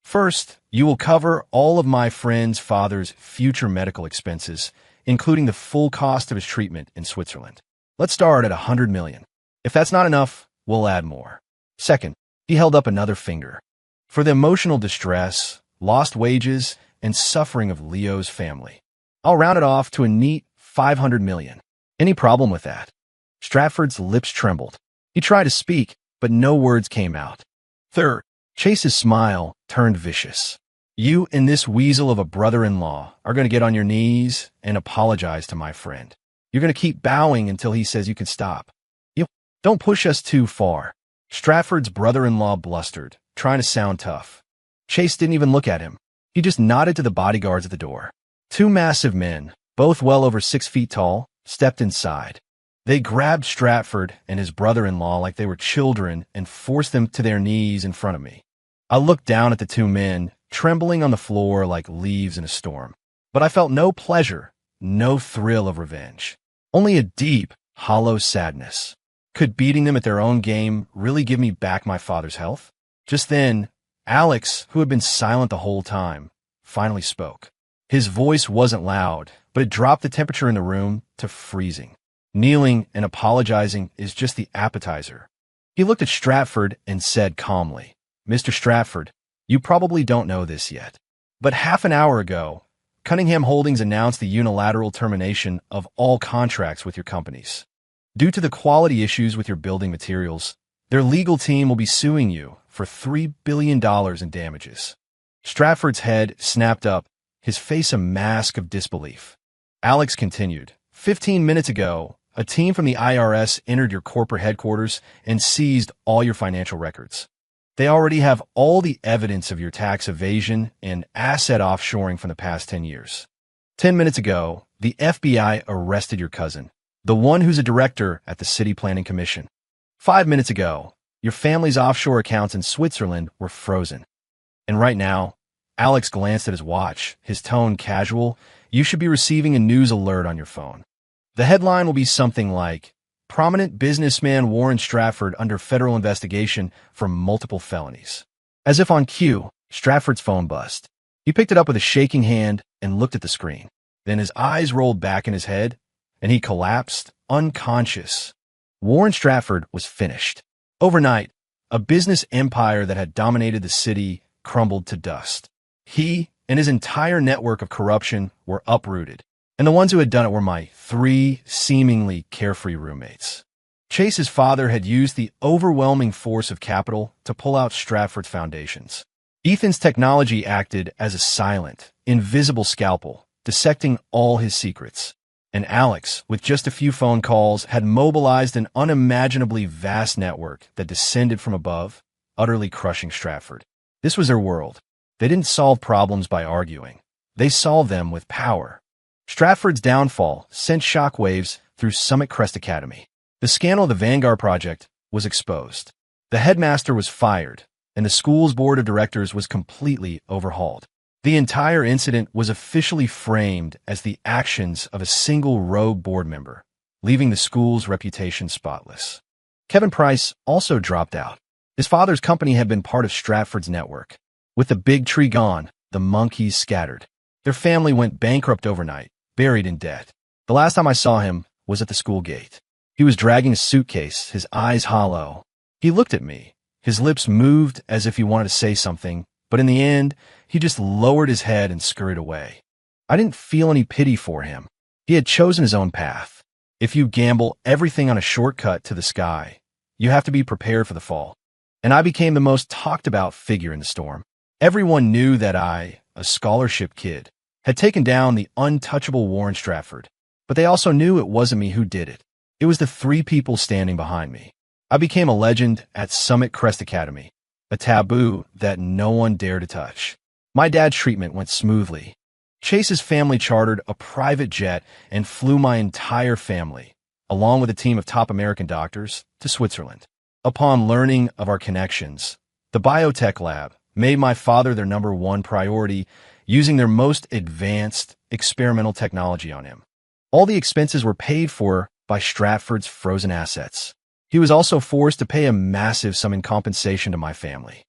First, you will cover all of my friend's father's future medical expenses, including the full cost of his treatment in Switzerland. Let's start at $100 million. If that's not enough, we'll add more. Second, he held up another finger. For the emotional distress, lost wages, and suffering of Leo's family. I'll round it off to a neat $500 million. Any problem with that? Stratford's lips trembled. He tried to speak, but no words came out. Third, Chase's smile turned vicious. You and this weasel of a brother-in-law are going to get on your knees and apologize to my friend. You're going to keep bowing until he says you can stop. Don't push us too far. Stratford's brother-in-law blustered, trying to sound tough. Chase didn't even look at him. He just nodded to the bodyguards at the door. Two massive men, both well over 6 feet tall, stepped inside. They grabbed Stratford and his brother-in-law like they were children and forced them to their knees in front of me. I looked down at the two men, trembling on the floor like leaves in a storm. But I felt no pleasure, no thrill of revenge. Only a deep, hollow sadness. Could beating them at their own game really give me back my father's health? Just then, Alex, who had been silent the whole time, finally spoke. His voice wasn't loud, but it dropped the temperature in the room to freezing. Kneeling and apologizing is just the appetizer. He looked at Stratford and said calmly, Mr. Stratford, you probably don't know this yet, but half an hour ago, Cunningham Holdings announced the unilateral termination of all contracts with your companies. Due to the quality issues with your building materials, their legal team will be suing you for $3 billion in damages. Stratford's head snapped up, his face a mask of disbelief. Alex continued, 15 minutes ago, a team from the IRS entered your corporate headquarters and seized all your financial records. They already have all the evidence of your tax evasion and asset offshoring from the past 10 years. 10 minutes ago, the FBI arrested your cousin, the one who's a director at the City Planning Commission. 5 minutes ago, your family's offshore accounts in Switzerland were frozen. And right now, Alex glanced at his watch, his tone casual. You should be receiving a news alert on your phone. The headline will be something like, Prominent businessman Warren Stratford under federal investigation for multiple felonies. As if on cue, Stratford's phone buzzed. He picked it up with a shaking hand and looked at the screen. Then his eyes rolled back in his head, and he collapsed, unconscious. Warren Stratford was finished. Overnight, a business empire that had dominated the city crumbled to dust. He and his entire network of corruption were uprooted, and the ones who had done it were my 3 seemingly carefree roommates. Chase's father had used the overwhelming force of capital to pull out Stratford's foundations. Ethan's technology acted as a silent, invisible scalpel, dissecting all his secrets. And Alex, with just a few phone calls, had mobilized an unimaginably vast network that descended from above, utterly crushing Stratford. This was their world. They didn't solve problems by arguing. They solved them with power. Stratford's downfall sent shockwaves through Summit Crest Academy. The scandal of the Vanguard project was exposed. The headmaster was fired, and the school's board of directors was completely overhauled. The entire incident was officially framed as the actions of a single rogue board member, leaving the school's reputation spotless. Kevin Price also dropped out. His father's company had been part of Stratford's network. With the big tree gone, the monkeys scattered. Their family went bankrupt overnight, buried in debt. The last time I saw him was at the school gate. He was dragging a suitcase, his eyes hollow. He looked at me. His lips moved as if he wanted to say something, but in the end, he just lowered his head and scurried away. I didn't feel any pity for him. He had chosen his own path. If you gamble everything on a shortcut to the sky, you have to be prepared for the fall. And I became the most talked about figure in the storm. Everyone knew that I, a scholarship kid, had taken down the untouchable Warren Stratford, but they also knew it wasn't me who did it. It was the three people standing behind me. I became a legend at Summit Crest Academy, a taboo that no one dared to touch. My dad's treatment went smoothly. Chase's family chartered a private jet and flew my entire family, along with a team of top American doctors, to Switzerland. Upon learning of our connections, the biotech lab made my father their #1 priority, using their most advanced experimental technology on him. All the expenses were paid for by Stratford's frozen assets. He was also forced to pay a massive sum in compensation to my family.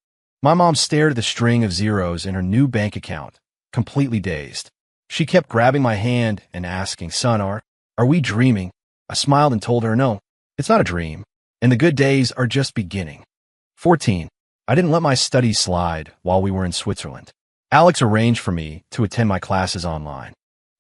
My mom stared at the string of zeros in her new bank account, completely dazed. She kept grabbing my hand and asking, "Son, are we dreaming?" I smiled and told her, "No, it's not a dream, and the good days are just beginning." 14. I didn't let my studies slide while we were in Switzerland. Alex arranged for me to attend my classes online.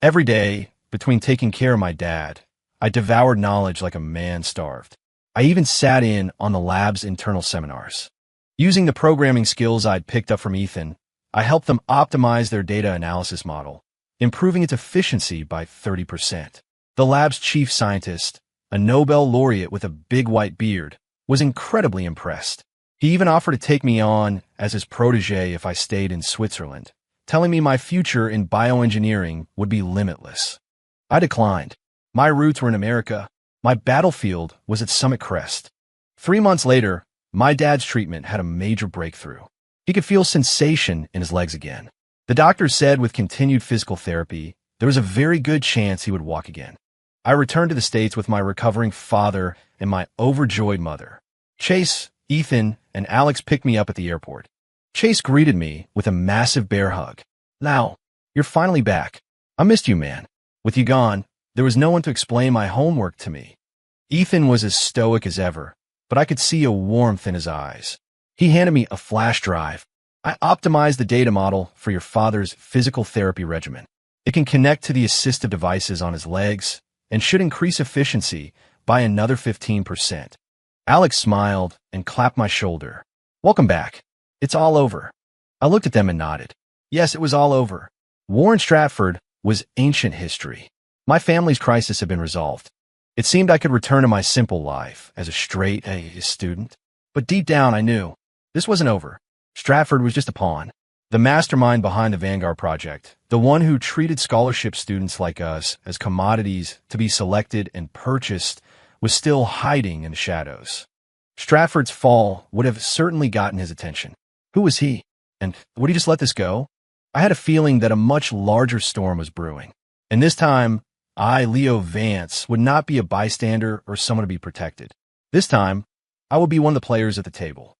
Every day, between taking care of my dad, I devoured knowledge like a man starved. I even sat in on the lab's internal seminars. Using the programming skills I'd picked up from Ethan, I helped them optimize their data analysis model, improving its efficiency by 30%. The lab's chief scientist, a Nobel laureate with a big white beard, was incredibly impressed. He even offered to take me on as his protege if I stayed in Switzerland, telling me my future in bioengineering would be limitless. I declined. My roots were in America. My battlefield was at Summit Crest. 3 months later, my dad's treatment had a major breakthrough. He could feel sensation in his legs again. The doctor said with continued physical therapy, there was a very good chance he would walk again. I returned to the States with my recovering father and my overjoyed mother. Chase, Ethan, and Alex picked me up at the airport. Chase greeted me with a massive bear hug. "Lau, you're finally back. I missed you, man. With you gone, there was no one to explain my homework to me." Ethan was as stoic as ever, but I could see a warmth in his eyes. He handed me a flash drive. "I optimized the data model for your father's physical therapy regimen. It can connect to the assistive devices on his legs and should increase efficiency by another 15%. Alex smiled and clapped my shoulder. "Welcome back. It's all over." I looked at them and nodded. Yes, it was all over. Warren Stratford was ancient history. My family's crisis had been resolved. It seemed I could return to my simple life as a straight A student. But deep down, I knew this wasn't over. Stratford was just a pawn. The mastermind behind the Vanguard project, the one who treated scholarship students like us as commodities to be selected and purchased, was still hiding in the shadows. Stratford's fall would have certainly gotten his attention. Who was he? And would he just let this go? I had a feeling that a much larger storm was brewing. And this time, I, Leo Vance, would not be a bystander or someone to be protected. This time, I would be one of the players at the table.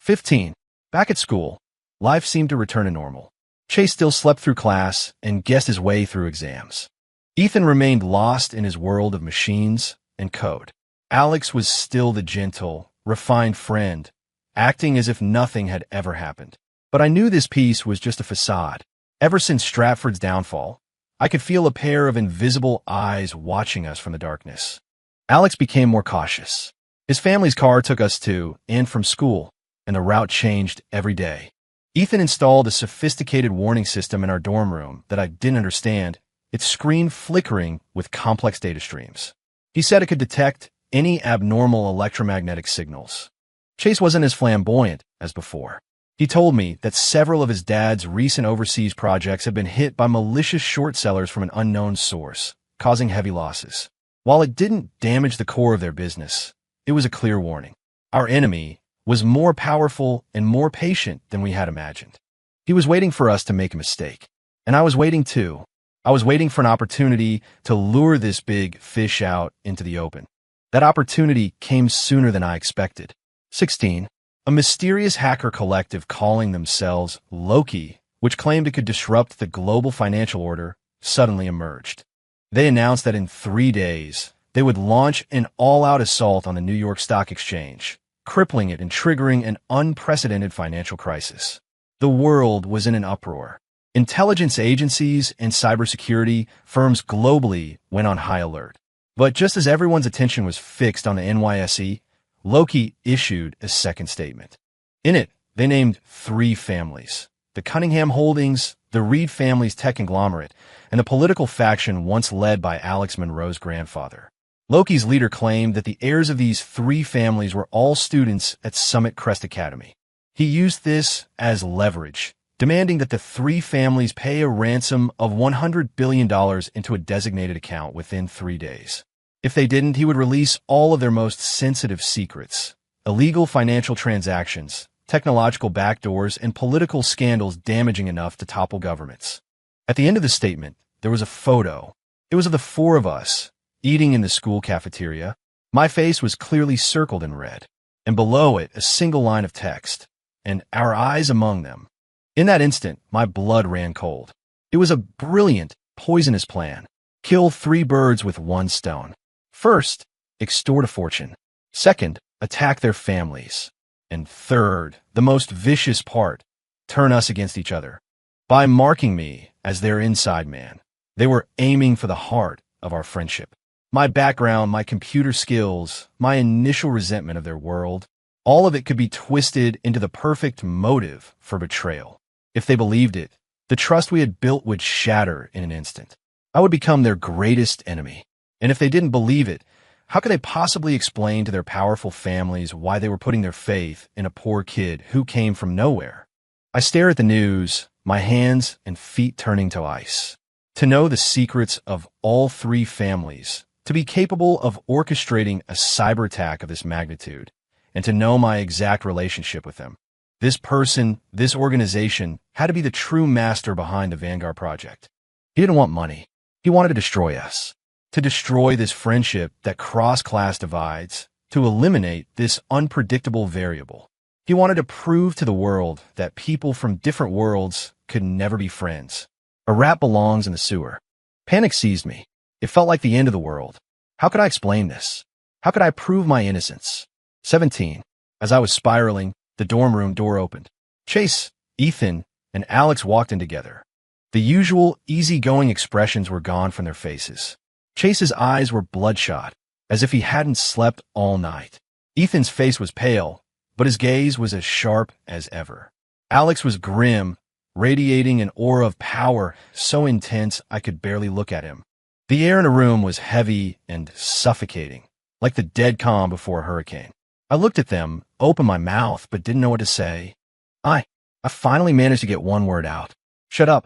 15. Back at school, life seemed to return to normal. Chase still slept through class and guessed his way through exams. Ethan remained lost in his world of machines and code. Alex was still the gentle, refined friend, acting as if nothing had ever happened. But I knew this piece was just a facade. Ever since Stratford's downfall, I could feel a pair of invisible eyes watching us from the darkness. Alex became more cautious. His family's car took us to and from school, and the route changed every day. Ethan installed a sophisticated warning system in our dorm room that I didn't understand, its screen flickering with complex data streams. He said it could detect any abnormal electromagnetic signals. Chase wasn't as flamboyant as before. He told me that several of his dad's recent overseas projects had been hit by malicious short sellers from an unknown source, causing heavy losses. While it didn't damage the core of their business, it was a clear warning. Our enemy was more powerful and more patient than we had imagined. He was waiting for us to make a mistake. And I was waiting too. I was waiting for an opportunity to lure this big fish out into the open. That opportunity came sooner than I expected. 16. A mysterious hacker collective calling themselves Loki, which claimed it could disrupt the global financial order, suddenly emerged. They announced that in 3 days, they would launch an all-out assault on the New York Stock Exchange, crippling it and triggering an unprecedented financial crisis. The world was in an uproar. Intelligence agencies and cybersecurity firms globally went on high alert. But just as everyone's attention was fixed on the NYSE, Loki issued a second statement. In it, they named 3 families: the Cunningham Holdings, the Reed family's tech conglomerate, and the political faction once led by Alex Monroe's grandfather. Loki's leader claimed that the heirs of these 3 families were all students at Summit Crest Academy. He used this as leverage, demanding that the 3 families pay a ransom of $100 billion into a designated account within 3 days. If they didn't, he would release all of their most sensitive secrets: illegal financial transactions, technological backdoors, and political scandals damaging enough to topple governments. At the end of the statement, there was a photo. It was of the 4 of us, eating in the school cafeteria. My face was clearly circled in red, and below it a single line of text, and our eyes among them. In that instant, my blood ran cold. It was a brilliant, poisonous plan. Kill 3 birds with 1 stone. First, extort a fortune. Second, attack their families. And third, the most vicious part, turn us against each other. By marking me as their inside man, they were aiming for the heart of our friendship. My background, my computer skills, my initial resentment of their world, all of it could be twisted into the perfect motive for betrayal. If they believed it, the trust we had built would shatter in an instant. I would become their greatest enemy. And if they didn't believe it, how could they possibly explain to their powerful families why they were putting their faith in a poor kid who came from nowhere? I stare at the news, my hands and feet turning to ice. To know the secrets of all 3 families, to be capable of orchestrating a cyber attack of this magnitude, and to know my exact relationship with them. This person, this organization, had to be the true master behind the Vanguard project. He didn't want money. He wanted to destroy us. To destroy this friendship that crossed class divides, to eliminate this unpredictable variable. He wanted to prove to the world that people from different worlds could never be friends. A rat belongs in the sewer. Panic seized me. It felt like the end of the world. How could I explain this? How could I prove my innocence? 17. As I was spiraling, the dorm room door opened. Chase, Ethan, and Alex walked in together. The usual easygoing expressions were gone from their faces. Chase's eyes were bloodshot, as if he hadn't slept all night. Ethan's face was pale, but his gaze was as sharp as ever. Alex was grim, radiating an aura of power so intense I could barely look at him. The air in the room was heavy and suffocating, like the dead calm before a hurricane. I looked at them, opened my mouth, but didn't know what to say. I finally managed to get one word out. Shut up.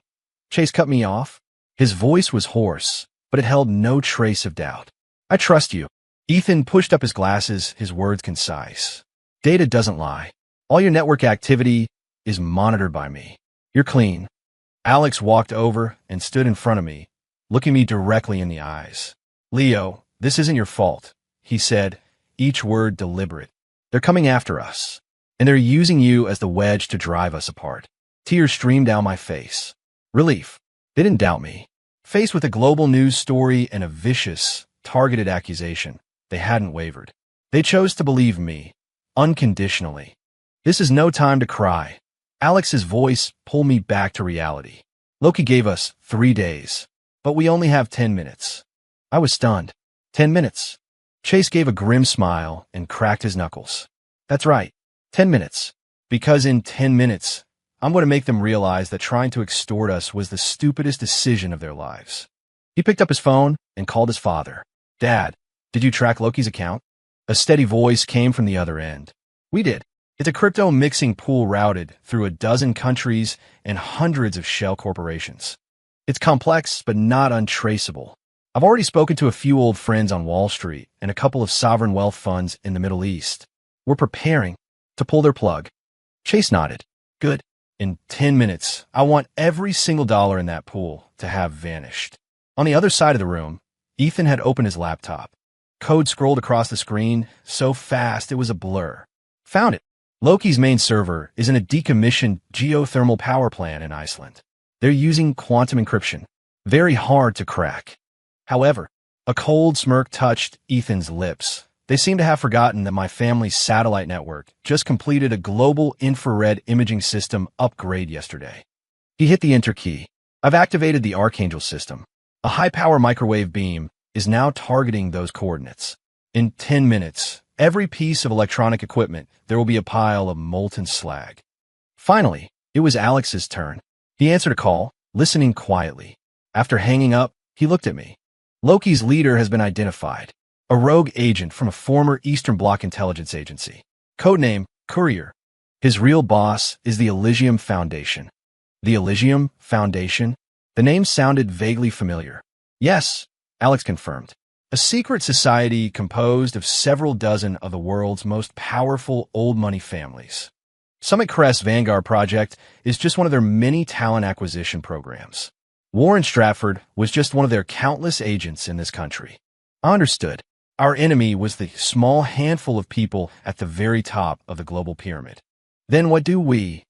Chase cut me off. His voice was hoarse, but it held no trace of doubt. I trust you. Ethan pushed up his glasses, his words concise. Data doesn't lie. All your network activity is monitored by me. You're clean. Alex walked over and stood in front of me, looking me directly in the eyes. Leo, this isn't your fault, he said, each word deliberate. They're coming after us, and they're using you as the wedge to drive us apart. Tears streamed down my face. Relief. They didn't doubt me. Faced with a global news story and a vicious, targeted accusation, they hadn't wavered. They chose to believe me, unconditionally. This is no time to cry. Alex's voice pulled me back to reality. Loki gave us 3 days, but we only have 10 minutes. I was stunned. 10 minutes. Chase gave a grim smile and cracked his knuckles. That's right, 10 minutes. Because in 10 minutes, I'm going to make them realize that trying to extort us was the stupidest decision of their lives. He picked up his phone and called his father. "Dad, did you track Loki's account?" A steady voice came from the other end. "We did. It's a crypto mixing pool routed through a dozen countries and hundreds of shell corporations. It's complex, but not untraceable. I've already spoken to a few old friends on Wall Street and a couple of sovereign wealth funds in the Middle East. We're preparing to pull their plug." Chase nodded. "Good. In 10 minutes, I want every single dollar in that pool to have vanished." On the other side of the room, Ethan had opened his laptop. Code scrolled across the screen so fast it was a blur. "Found it. Loki's main server is in a decommissioned geothermal power plant in Iceland. They're using quantum encryption. Very hard to crack." However, a cold smirk touched Ethan's lips. They seemed to have forgotten that my family's satellite network just completed a global infrared imaging system upgrade yesterday. He hit the enter key. "I've activated the Archangel system. A high-power microwave beam is now targeting those coordinates. In 10 minutes, every piece of electronic equipment, there will be a pile of molten slag." Finally, it was Alex's turn. He answered a call, listening quietly. After hanging up, he looked at me. "Loki's leader has been identified. A rogue agent from a former Eastern Bloc intelligence agency. Codename Courier. His real boss is the Elysium Foundation." The Elysium Foundation? The name sounded vaguely familiar. "Yes," Alex confirmed. "A secret society composed of several dozen of the world's most powerful old money families. Summit Crest's Vanguard project is just one of their many talent acquisition programs. Warren Stratford was just one of their countless agents in this country." I understood. Our enemy was the small handful of people at the very top of the global pyramid. Then what do we?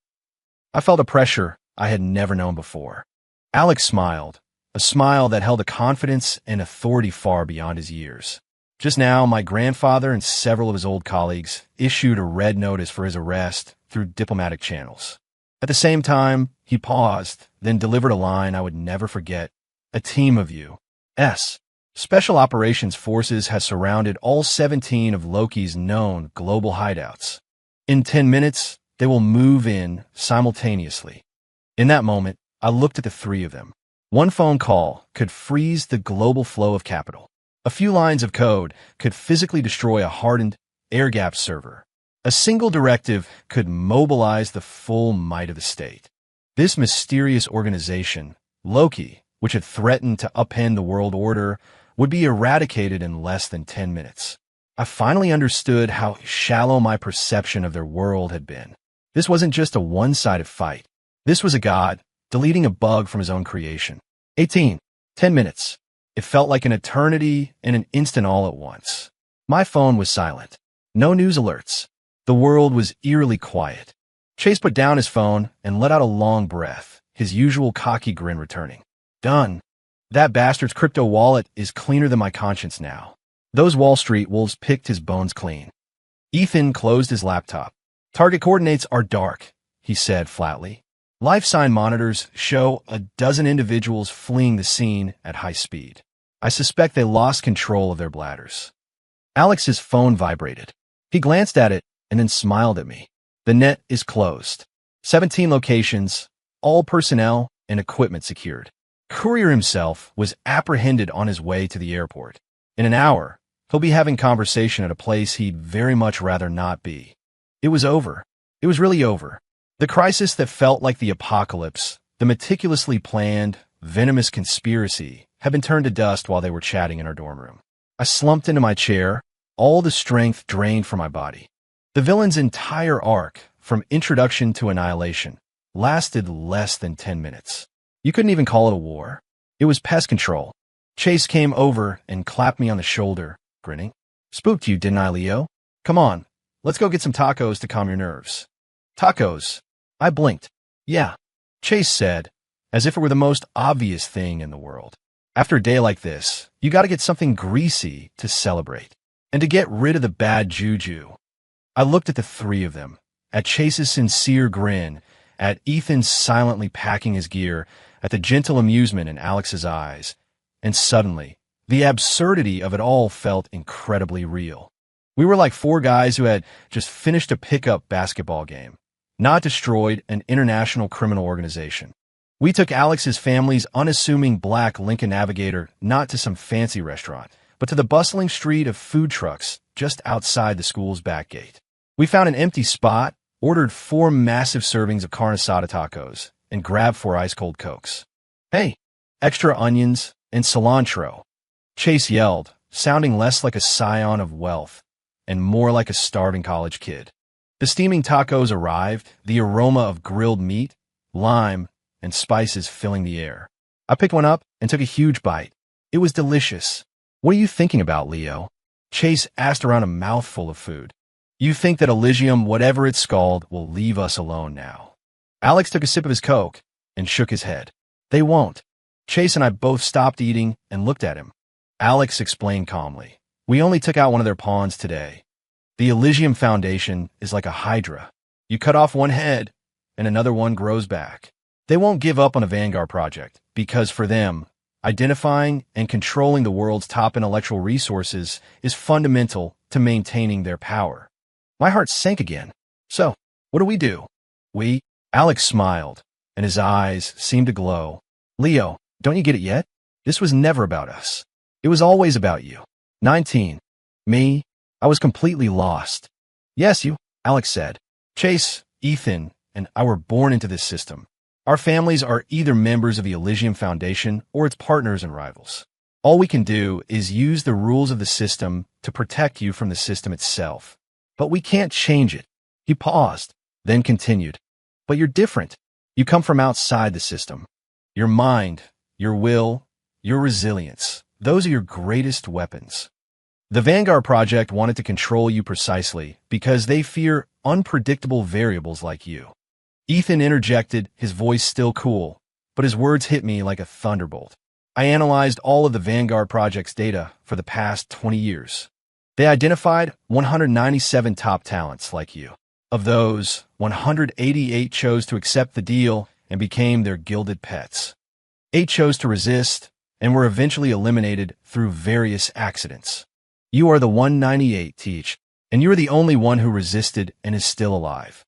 I felt a pressure I had never known before. Alex smiled, a smile that held a confidence and authority far beyond his years. "Just now, my grandfather and several of his old colleagues issued a red notice for his arrest through diplomatic channels. At the same time, he paused, then delivered a line I would never forget. A team of U.S. Special Operations Forces has surrounded all 17 of Loki's known global hideouts. In 10 minutes, they will move in simultaneously." In that moment, I looked at the three of them. One phone call could freeze the global flow of capital. A few lines of code could physically destroy a hardened, air-gapped server. A single directive could mobilize the full might of the state. This mysterious organization, Loki, which had threatened to upend the world order, would be eradicated in less than 10 minutes. I finally understood how shallow my perception of their world had been. This wasn't just a one-sided fight. This was a god deleting a bug from his own creation. 10 minutes. It felt like an eternity and an instant all at once. My phone was silent. No news alerts. The world was eerily quiet. Chase put down his phone and let out a long breath, his usual cocky grin returning. "Done. That bastard's crypto wallet is cleaner than my conscience now. Those Wall Street wolves picked his bones clean." Ethan closed his laptop. "Target coordinates are dark," he said flatly. "Life sign monitors show a dozen individuals fleeing the scene at high speed. I suspect they lost control of their bladders." Alex's phone vibrated. He glanced at it and then smiled at me. "The net is closed. 17 locations, all personnel and equipment secured. Courier himself was apprehended on his way to the airport. In an hour, he'll be having conversation at a place he'd very much rather not be." It was over. It was really over. The crisis that felt like the apocalypse, the meticulously planned, venomous conspiracy, had been turned to dust while they were chatting in our dorm room. I slumped into my chair, all the strength drained from my body. The villain's entire arc, from introduction to annihilation, lasted less than 10 minutes. You couldn't even call it a war. It was pest control. Chase came over and clapped me on the shoulder, grinning. "Spooked you, didn't I, Leo? Come on, let's go get some tacos to calm your nerves." "Tacos?" I blinked. "Yeah," Chase said, as if it were the most obvious thing in the world. "After a day like this, you gotta get something greasy to celebrate. And to get rid of the bad juju." I looked at the three of them, at Chase's sincere grin, at Ethan silently packing his gear, at the gentle amusement in Alex's eyes, and suddenly, the absurdity of it all felt incredibly real. We were like four guys who had just finished a pickup basketball game, not destroyed an international criminal organization. We took Alex's family's unassuming black Lincoln Navigator not to some fancy restaurant, but to the bustling street of food trucks just outside the school's back gate. We found an empty spot, ordered 4 massive servings of carne asada tacos, and grabbed 4 ice-cold Cokes. "Hey, extra onions and cilantro," Chase yelled, sounding less like a scion of wealth and more like a starving college kid. The steaming tacos arrived, the aroma of grilled meat, lime, and spices filling the air. I picked one up and took a huge bite. It was delicious. "What are you thinking about, Leo?" Chase asked around a mouthful of food. "You think that Elysium, whatever it's called, will leave us alone now?" Alex took a sip of his Coke and shook his head. "They won't." Chase and I both stopped eating and looked at him. Alex explained calmly, "We only took out one of their pawns today. The Elysium Foundation is like a hydra. You cut off one head, and another one grows back. They won't give up on a Vanguard project, because for them, identifying and controlling the world's top intellectual resources is fundamental to maintaining their power." My heart sank again. "So, what do we do?" "We—" Alex smiled, and his eyes seemed to glow. "Leo, don't you get it yet? This was never about us. It was always about you." 19. Me? I was completely lost. "Yes, you," Alex said. "Chase, Ethan, and I were born into this system. Our families are either members of the Elysium Foundation or its partners and rivals. All we can do is use the rules of the system to protect you from the system itself. But we can't change it." He paused, then continued. "But you're different. You come from outside the system. Your mind, your will, your resilience, those are your greatest weapons. The Vanguard Project wanted to control you precisely because they fear unpredictable variables like you." Ethan interjected, his voice still cool, but his words hit me like a thunderbolt. "I analyzed all of the Vanguard Project's data for the past 20 years. They identified 197 top talents like you. Of those, 188 chose to accept the deal and became their gilded pets. 8 chose to resist and were eventually eliminated through various accidents. You are the 198, Teach, and you are the only one who resisted and is still alive.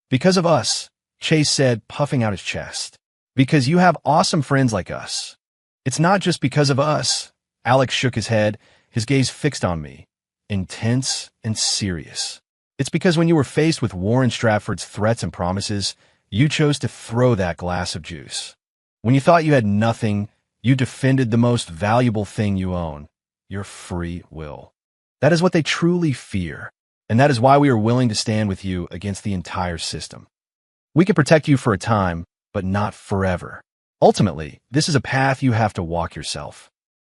Because of us," Chase said, puffing out his chest. "Because you have awesome friends like us." "It's not just because of us." Alex shook his head, his gaze fixed on me, intense and serious. "It's because when you were faced with Warren Stratford's threats and promises, you chose to throw that glass of juice. When you thought you had nothing, you defended the most valuable thing you own, your free will. That is what they truly fear, and that is why we are willing to stand with you against the entire system. We can protect you for a time, but not forever. Ultimately, this is a path you have to walk yourself."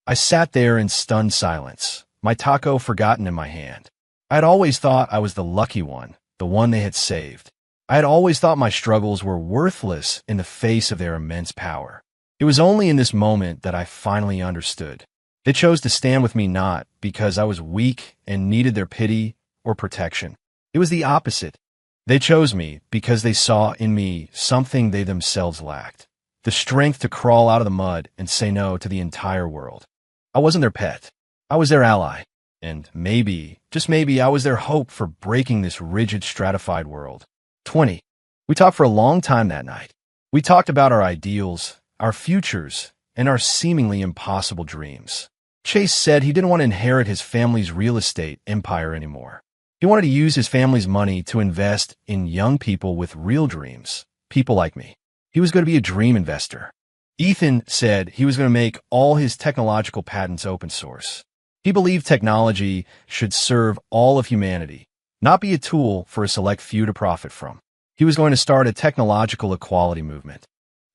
I sat there in stunned silence, my taco forgotten in my hand. I had always thought I was the lucky one, the one they had saved. I had always thought my struggles were worthless in the face of their immense power. It was only in this moment that I finally understood. They chose to stand with me not because I was weak and needed their pity or protection. It was the opposite. They chose me because they saw in me something they themselves lacked, the strength to crawl out of the mud and say no to the entire world. I wasn't their pet. I was their ally. And maybe, just maybe, I was their hope for breaking this rigid, stratified world. 20. We talked for a long time that night. We talked about our ideals, our futures, and our seemingly impossible dreams. Chase said he didn't want to inherit his family's real estate empire anymore. He wanted to use his family's money to invest in young people with real dreams, people like me. He was going to be a dream investor. Ethan said he was going to make all his technological patents open source. He believed technology should serve all of humanity, not be a tool for a select few to profit from. He was going to start a technological equality movement.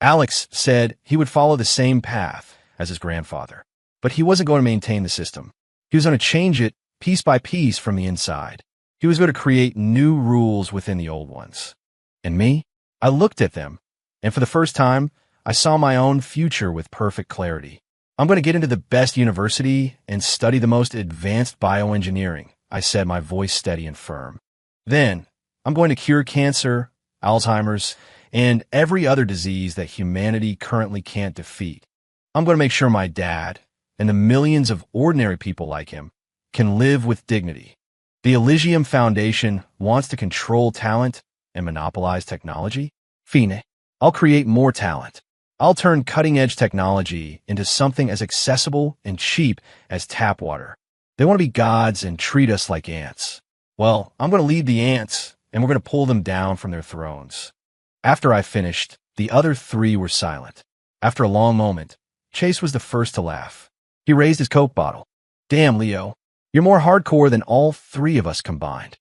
Alex said he would follow the same path as his grandfather, but he wasn't going to maintain the system. He was going to change it piece by piece from the inside. He was going to create new rules within the old ones. And me? I looked at them, and for the first time, I saw my own future with perfect clarity. I'm going to get into the best university and study the most advanced bioengineering, I said, my voice steady and firm. Then, I'm going to cure cancer, Alzheimer's, and every other disease that humanity currently can't defeat. I'm going to make sure my dad, and the millions of ordinary people like him, can live with dignity. The Elysium Foundation wants to control talent and monopolize technology? Fine. I'll create more talent. I'll turn cutting-edge technology into something as accessible and cheap as tap water. They want to be gods and treat us like ants. Well, I'm going to lead the ants, and we're going to pull them down from their thrones." After I finished, the other three were silent. After a long moment, Chase was the first to laugh. He raised his Coke bottle. "Damn, Leo, you're more hardcore than all three of us combined."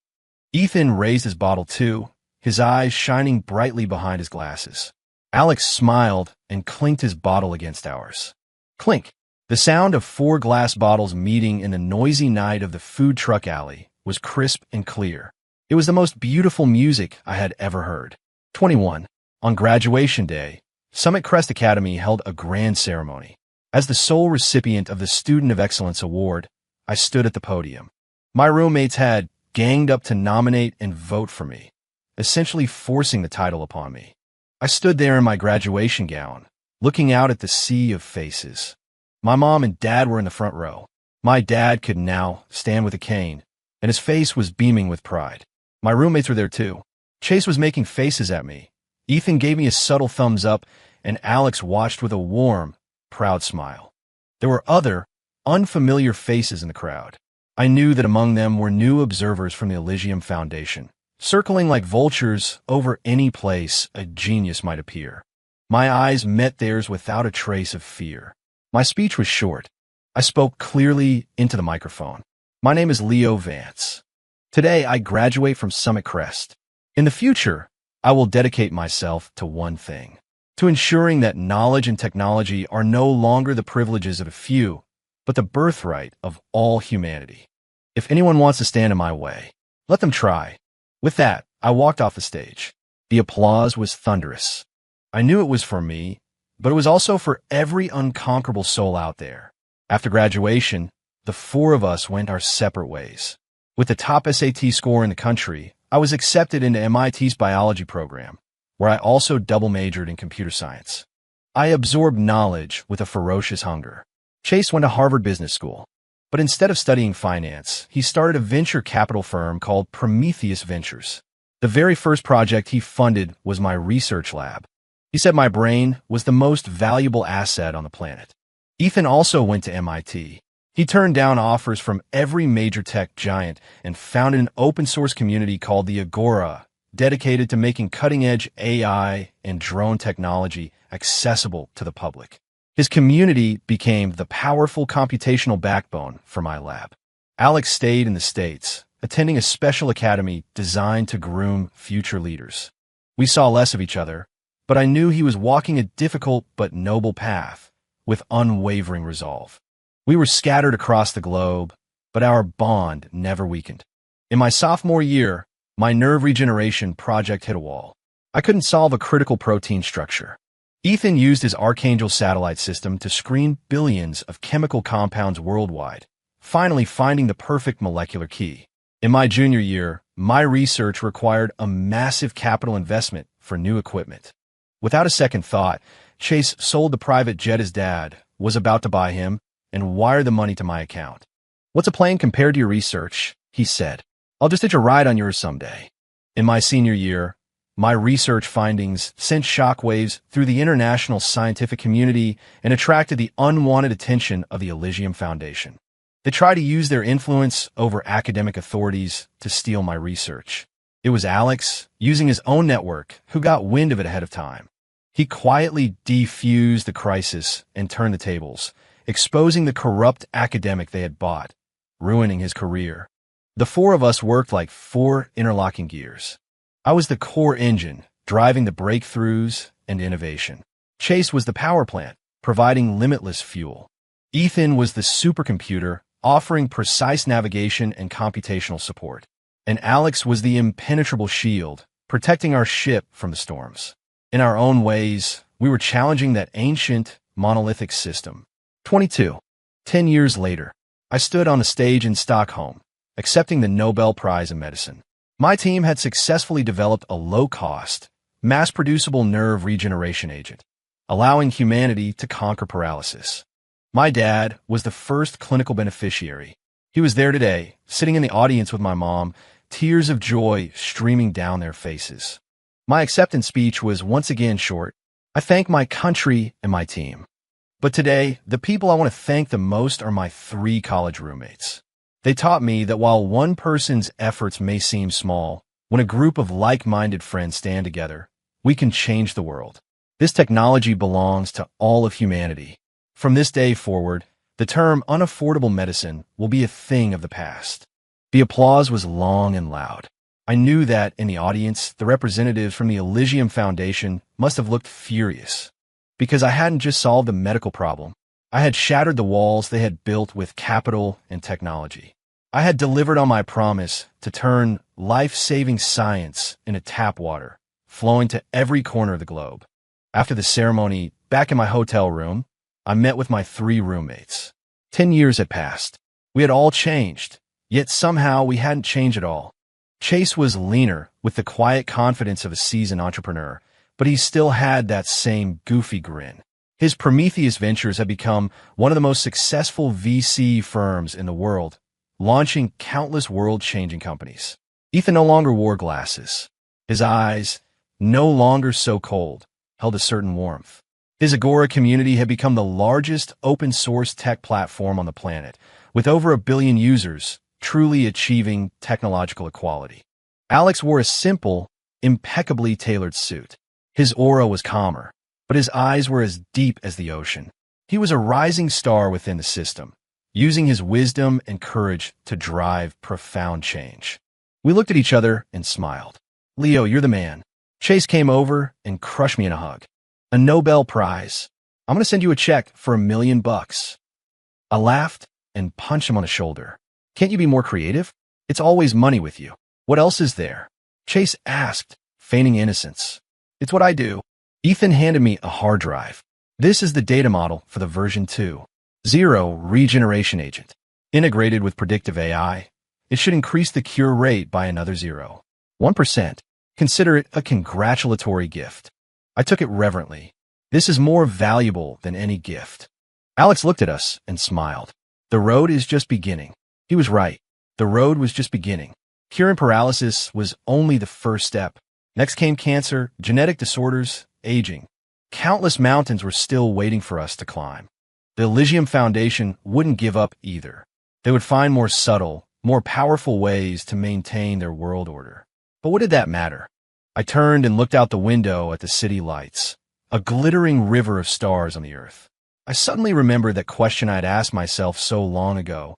Ethan raised his bottle too, his eyes shining brightly behind his glasses. Alex smiled and clinked his bottle against ours. Clink! The sound of 4 glass bottles meeting in the noisy night of the food truck alley was crisp and clear. It was the most beautiful music I had ever heard. 21. On graduation day, Summit Crest Academy held a grand ceremony. As the sole recipient of the Student of Excellence Award, I stood at the podium. My roommates had ganged up to nominate and vote for me, essentially forcing the title upon me. I stood there in my graduation gown, looking out at the sea of faces. My mom and dad were in the front row. My dad could now stand with a cane, and his face was beaming with pride. My roommates were there too. Chase was making faces at me. Ethan gave me a subtle thumbs up, and Alex watched with a warm, proud smile. There were other, unfamiliar faces in the crowd. I knew that among them were new observers from the Elysium Foundation, circling like vultures over any place a genius might appear. My eyes met theirs without a trace of fear. My speech was short. I spoke clearly into the microphone. "My name is Leo Vance. Today I graduate from Summit Crest. In the future, I will dedicate myself to one thing, to ensuring that knowledge and technology are no longer the privileges of a few, but the birthright of all humanity. If anyone wants to stand in my way, let them try." With that, I walked off the stage. The applause was thunderous. I knew it was for me, but it was also for every unconquerable soul out there. After graduation, the 4 of us went our separate ways. With the top SAT score in the country, I was accepted into MIT's biology program, where I also double majored in computer science. I absorbed knowledge with a ferocious hunger. Chase went to Harvard Business School, but instead of studying finance, he started a venture capital firm called Prometheus Ventures. The very first project he funded was my research lab. He said my brain was the most valuable asset on the planet. Ethan also went to MIT. He turned down offers from every major tech giant and founded an open-source community called the Agora, dedicated to making cutting-edge AI and drone technology accessible to the public. His community became the powerful computational backbone for my lab. Alex stayed in the States, attending a special academy designed to groom future leaders. We saw less of each other, but I knew he was walking a difficult but noble path with unwavering resolve. We were scattered across the globe, but our bond never weakened. In my sophomore year, my nerve regeneration project hit a wall. I couldn't solve a critical protein structure. Ethan used his Archangel satellite system to screen billions of chemical compounds worldwide, finally finding the perfect molecular key. In my junior year, my research required a massive capital investment for new equipment. Without a second thought, Chase sold the private jet his dad was about to buy him and wired the money to my account. "What's a plane compared to your research?" he said. "I'll just hitch a ride on yours someday." In my senior year, my research findings sent shockwaves through the international scientific community and attracted the unwanted attention of the Elysium Foundation. They tried to use their influence over academic authorities to steal my research. It was Alex, using his own network, who got wind of it ahead of time. He quietly defused the crisis and turned the tables, exposing the corrupt academic they had bought, ruining his career. The 4 of us worked like 4 interlocking gears. I was the core engine, driving the breakthroughs and innovation. Chase was the power plant, providing limitless fuel. Ethan was the supercomputer, offering precise navigation and computational support. And Alex was the impenetrable shield, protecting our ship from the storms. In our own ways, we were challenging that ancient, monolithic system. 22. 10 years later, I stood on a stage in Stockholm, accepting the Nobel Prize in Medicine. My team had successfully developed a low-cost, mass-producible nerve regeneration agent, allowing humanity to conquer paralysis. My dad was the first clinical beneficiary. He was there today, sitting in the audience with my mom, tears of joy streaming down their faces. My acceptance speech was once again short. I thank my country and my team. But today, the people I want to thank the most are my 3 college roommates. They taught me that while one person's efforts may seem small, when a group of like-minded friends stand together, we can change the world. This technology belongs to all of humanity. From this day forward, the term unaffordable medicine will be a thing of the past. The applause was long and loud. I knew that, in the audience, the representatives from the Elysium Foundation must have looked furious. Because I hadn't just solved a medical problem. I had shattered the walls they had built with capital and technology. I had delivered on my promise to turn life-saving science into tap water, flowing to every corner of the globe. After the ceremony, back in my hotel room, I met with my 3 roommates. 10 years had passed. We had all changed, yet somehow we hadn't changed at all. Chase was leaner, with the quiet confidence of a seasoned entrepreneur, but he still had that same goofy grin. His Prometheus Ventures had become one of the most successful VC firms in the world, launching countless world-changing companies. Ethan no longer wore glasses. His eyes, no longer so cold, held a certain warmth. His Agora community had become the largest open-source tech platform on the planet, with over 1 billion users, truly achieving technological equality. Alex wore a simple, impeccably tailored suit. His aura was calmer, but his eyes were as deep as the ocean. He was a rising star within the system, using his wisdom and courage to drive profound change. We looked at each other and smiled. Leo, you're the man. Chase came over and crushed me in a hug. A Nobel Prize. I'm going to send you a check for $1 million. I laughed and punched him on the shoulder. Can't you be more creative? It's always money with you. What else is there? Chase asked, feigning innocence. It's what I do. Ethan handed me a hard drive. This is the data model for the version 2.0 regeneration agent. Integrated with predictive AI, it should increase the cure rate by another 0.1%. Consider it a congratulatory gift. I took it reverently. This is more valuable than any gift. Alex looked at us and smiled. The road is just beginning. He was right. The road was just beginning. Curing paralysis was only the first step. Next came cancer, genetic disorders, aging. Countless mountains were still waiting for us to climb. The Elysium Foundation wouldn't give up either. They would find more subtle, more powerful ways to maintain their world order. But what did that matter? I turned and looked out the window at the city lights, a glittering river of stars on the earth. I suddenly remembered that question I had asked myself so long ago.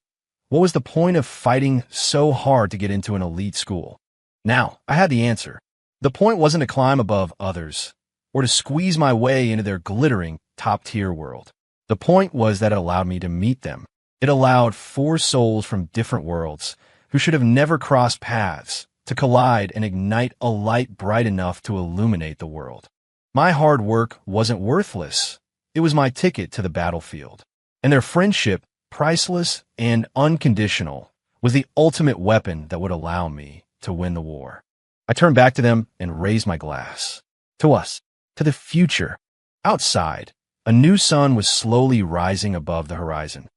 What was the point of fighting so hard to get into an elite school? Now, I had the answer. The point wasn't to climb above others, or to squeeze my way into their glittering, top-tier world. The point was that it allowed me to meet them. It allowed 4 souls from different worlds, who should have never crossed paths, to collide and ignite a light bright enough to illuminate the world. My hard work wasn't worthless. It was my ticket to the battlefield. And their friendship, priceless and unconditional, was the ultimate weapon that would allow me to win the war. I turned back to them and raised my glass. To us. To the future. Outside, a new sun was slowly rising above the horizon.